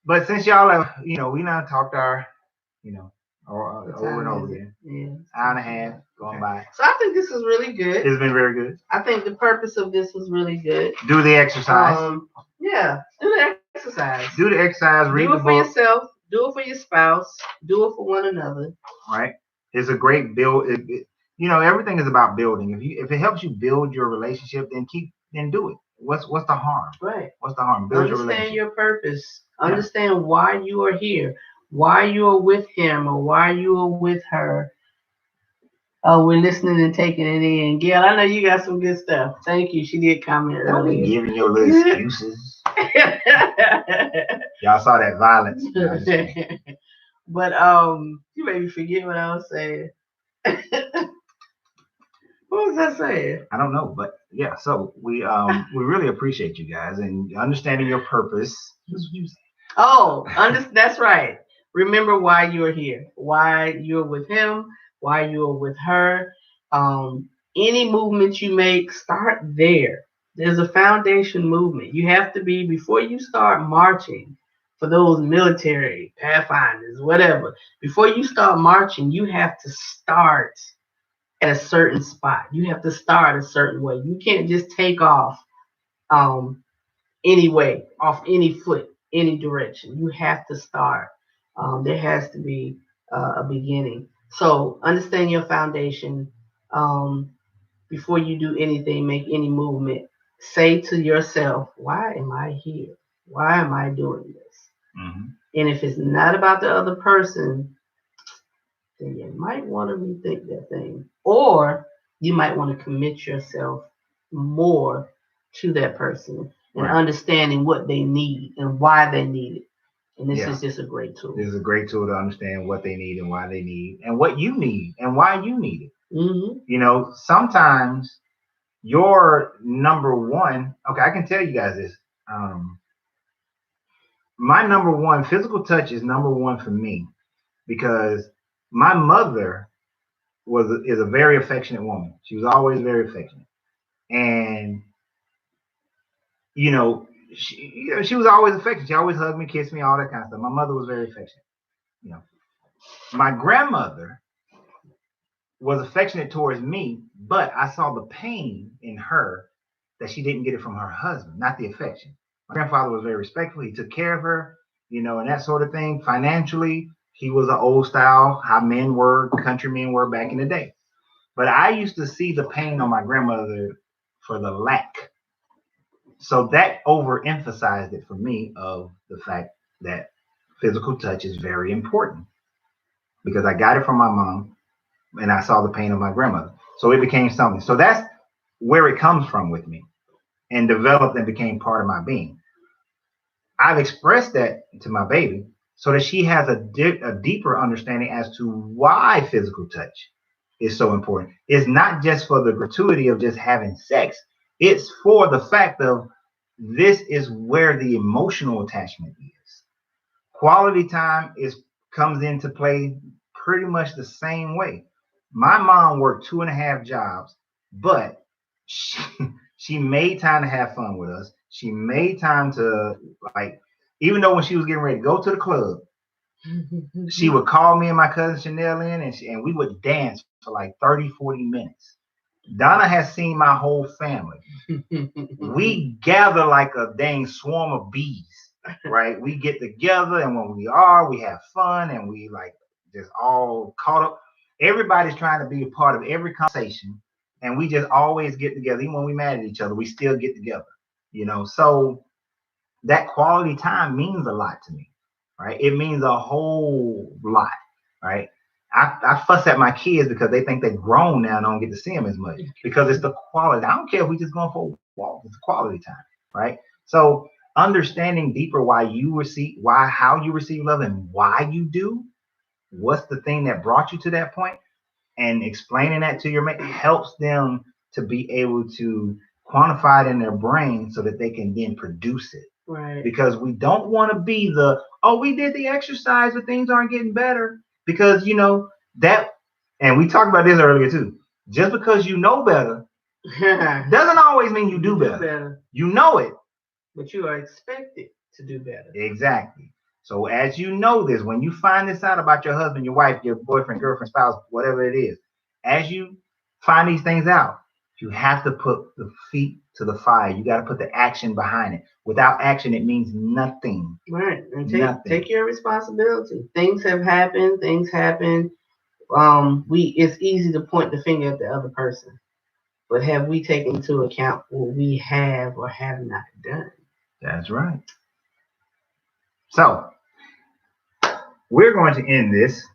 But since y'all have, we now talked our, over and over again. Yeah. Hour and a half going by. So I think this is really good. It's been very good. I think the purpose of this was really good. Do the exercise. Do the exercise. Do the exercise. Read the book. Do it for yourself. Do it for your spouse. Do it for one another. Right. It's a great build. Everything is about building. If it helps you build your relationship, then do it. What's the harm? Right. What's the harm? Build Understand your purpose. Yeah. Understand why you are here. Why you are with him or why you are with her. We're listening and taking it in. Gail, I know you got some good stuff. Thank you. She did comment earlier. Don't be giving your little excuses. Y'all saw that violence. But you made me forget what I was saying. What was I saying? I don't know, but yeah. So we really appreciate you guys and understanding your purpose. That's right. Remember why you're here. Why you're with him. Why you're with her. Any movement you make, start there. There's a foundation movement. You have to be, before you start marching for those military, pathfinders, whatever, before you start marching, you have to start at a certain spot. You have to start a certain way. You can't just take off any way, off any foot, any direction. You have to start. There has to be a beginning. So understand your foundation. Before you do anything, make any movement, say to yourself, why am I here? Why am I doing this? And if it's not about the other person, then you might want to rethink that thing. Or you might want to commit yourself more to that person and Right. understanding what they need and why they need it. And this Yeah. is just a great tool. This is a great tool to understand what they need and why they need and what you need and why you need it. Mm-hmm. You know, sometimes your number one, okay, I can tell you guys this. My number one, physical touch is number one for me because my mother is a very affectionate woman. She was always very affectionate. And she was always affectionate. She always hugged me, kissed me, all that kind of stuff. My mother was very affectionate. You know, my grandmother was affectionate towards me, but I saw the pain in her that she didn't get it from her husband, not the affection. My grandfather was very respectful. He took care of her, and that sort of thing. Financially, he was an old style, how men were, country men were back in the day. But I used to see the pain on my grandmother for the lack. So that overemphasized it for me of the fact that physical touch is very important because I got it from my mom and I saw the pain of my grandmother. So it became something. So that's where it comes from with me and developed and became part of my being. I've expressed that to my baby so that she has a deeper understanding as to why physical touch is so important. It's not just for the gratuity of just having sex. It's for the fact of this is where the emotional attachment is. Quality time comes into play pretty much the same way. My mom worked 2.5 jobs, but she, she made time to have fun with us. She made time to even though when she was getting ready to go to the club, she would call me and my cousin Chanel in and we would dance for like 30, 40 minutes. Donna has seen my whole family. We gather like a dang swarm of bees, right? We get together and when we have fun and we like just all caught up. Everybody's trying to be a part of every conversation and we just always get together. Even when we mad at each other, we still get together, So that quality time means a lot to me, right? It means a whole lot, right? I fuss at my kids because they think they're grown now and I don't get to see them as much because it's the quality. I don't care if we just going for a walk. It's quality time, right? So understanding deeper how you receive love and why you do, what's the thing that brought you to that point, and explaining that to your mate helps them to be able to quantify it in their brain so that they can then produce it. Right. Because we don't want to be we did the exercise, but things aren't getting better. Because that, and we talked about this earlier too. Just because you know better doesn't always mean you do better. You know it, but you are expected to do better. Exactly. So as you know this, when you find this out about your husband, your wife, your boyfriend, girlfriend, spouse, whatever it is, as you find these things out, you have to put the feet to the fire. You got to put the action behind it. Without action, it means nothing. Right. And take your responsibility. Things have happened. Things happen. It's easy to point the finger at the other person. But have we taken into account what we have or have not done? That's right. So we're going to end this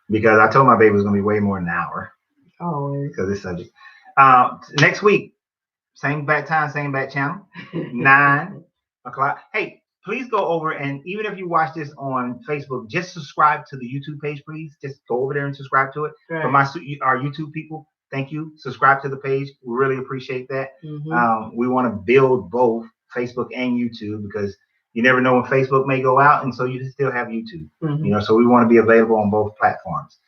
because I told my baby it was going to be way more than an hour. Always. Because this subject. Next week, same bat time, same bat channel, 9 o'clock. Hey, please go over and even if you watch this on Facebook, just subscribe to the YouTube page, please. Just go over there and subscribe to it. Right. For our YouTube people, thank you. Subscribe to the page. We really appreciate that. We want to build both Facebook and YouTube because you never know when Facebook may go out, and so you still have YouTube. So we want to be available on both platforms.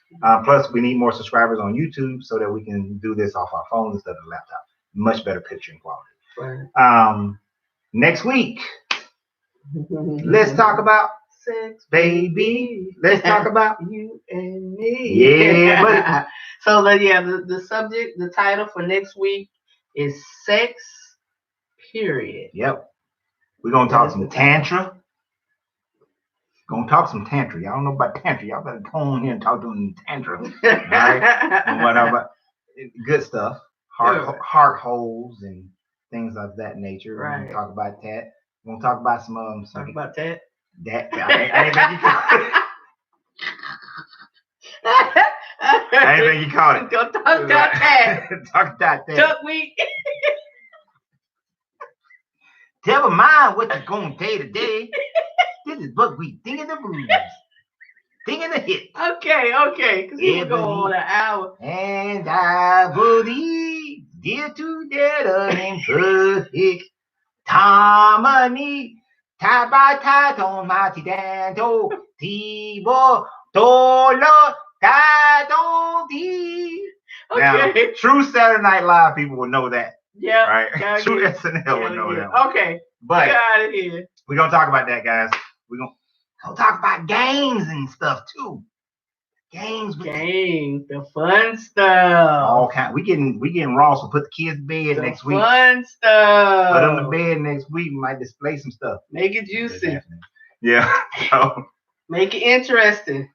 Plus, we need more subscribers on YouTube so that we can do this off our phones instead of the laptop. Much better picturing quality. Right. Next week, let's talk about sex, baby. Let's talk about you and me. Yeah, buddy. So the subject, the title for next week is sex. Period. Yep. We're gonna talk some tantra. Gonna talk some tantra. Y'all don't know about tantra. Y'all better come on here and talk to them tantra. Right? And whatever. Good stuff. Heart holes and things of that nature. Right. We're gonna talk about that. We're gonna talk about some talk about that. That I ain't think you caught it. I ain't think you caught it. Don't talk about that. Talk about that. Duck week. Tell me mind what you gonna say today. This is what we think in the blues. Think in the hit. Okay. Because we will go on an hour. And I believe dear together in perfect harmony. Tabata don matidando tibo dolo dadon di. Now, true Saturday Night Live people will know that. Yeah. Right? True SNL will know that. Okay. But get out of here. We're gonna talk about that, guys. We're gonna talk about games and stuff too. Games, the fun stuff. All kind. We getting raw. So put the kids to bed next week. Fun stuff. Put them to bed next week. We might display some stuff. Make it juicy. Yeah. So, make it interesting.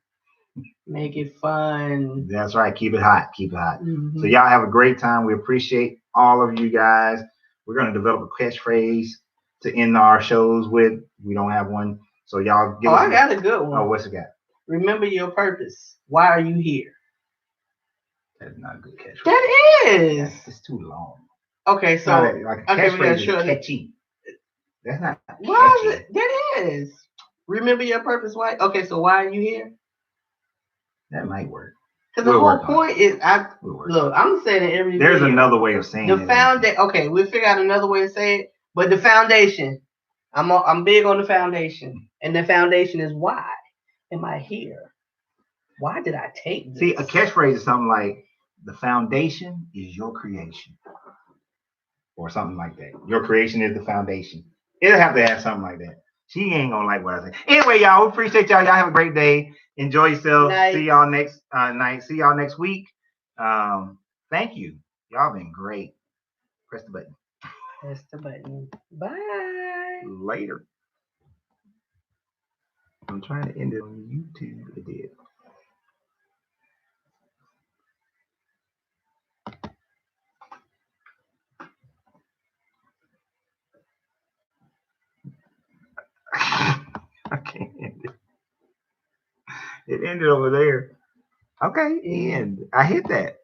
Make it fun. That's right. Keep it hot. Keep it hot. Mm-hmm. So y'all have a great time. We appreciate all of you guys. We're gonna develop a catchphrase to end our shows with. We don't have one. So y'all give us. I got a good one. Oh, what's it got? Remember your purpose. Why are you here? That's not a good catchphrase. That is. It's too long. Okay, so like a catchphrase is catchy. That's not. Why is it? That is. Remember your purpose. Why? Okay, so why are you here? That might work. Because the whole point is, look. I'm saying it every. There's another way of saying the foundation. Okay, we'll figure out another way to say it. But the foundation. I'm big on the foundation, and the foundation is why am I here? Why did I take this? See, a catchphrase is something like, the foundation is your creation. Or something like that. Your creation is the foundation. It'll have to have something like that. She ain't gonna like what I say. Anyway, y'all, we appreciate y'all. Y'all have a great day. Enjoy yourself. Night. See y'all next night. See y'all next week. Thank you. Y'all been great. Press the button. Press the button. Bye. Later. I'm trying to end it on YouTube. I did. I can't end it. It ended over there. Okay, end. I hit that.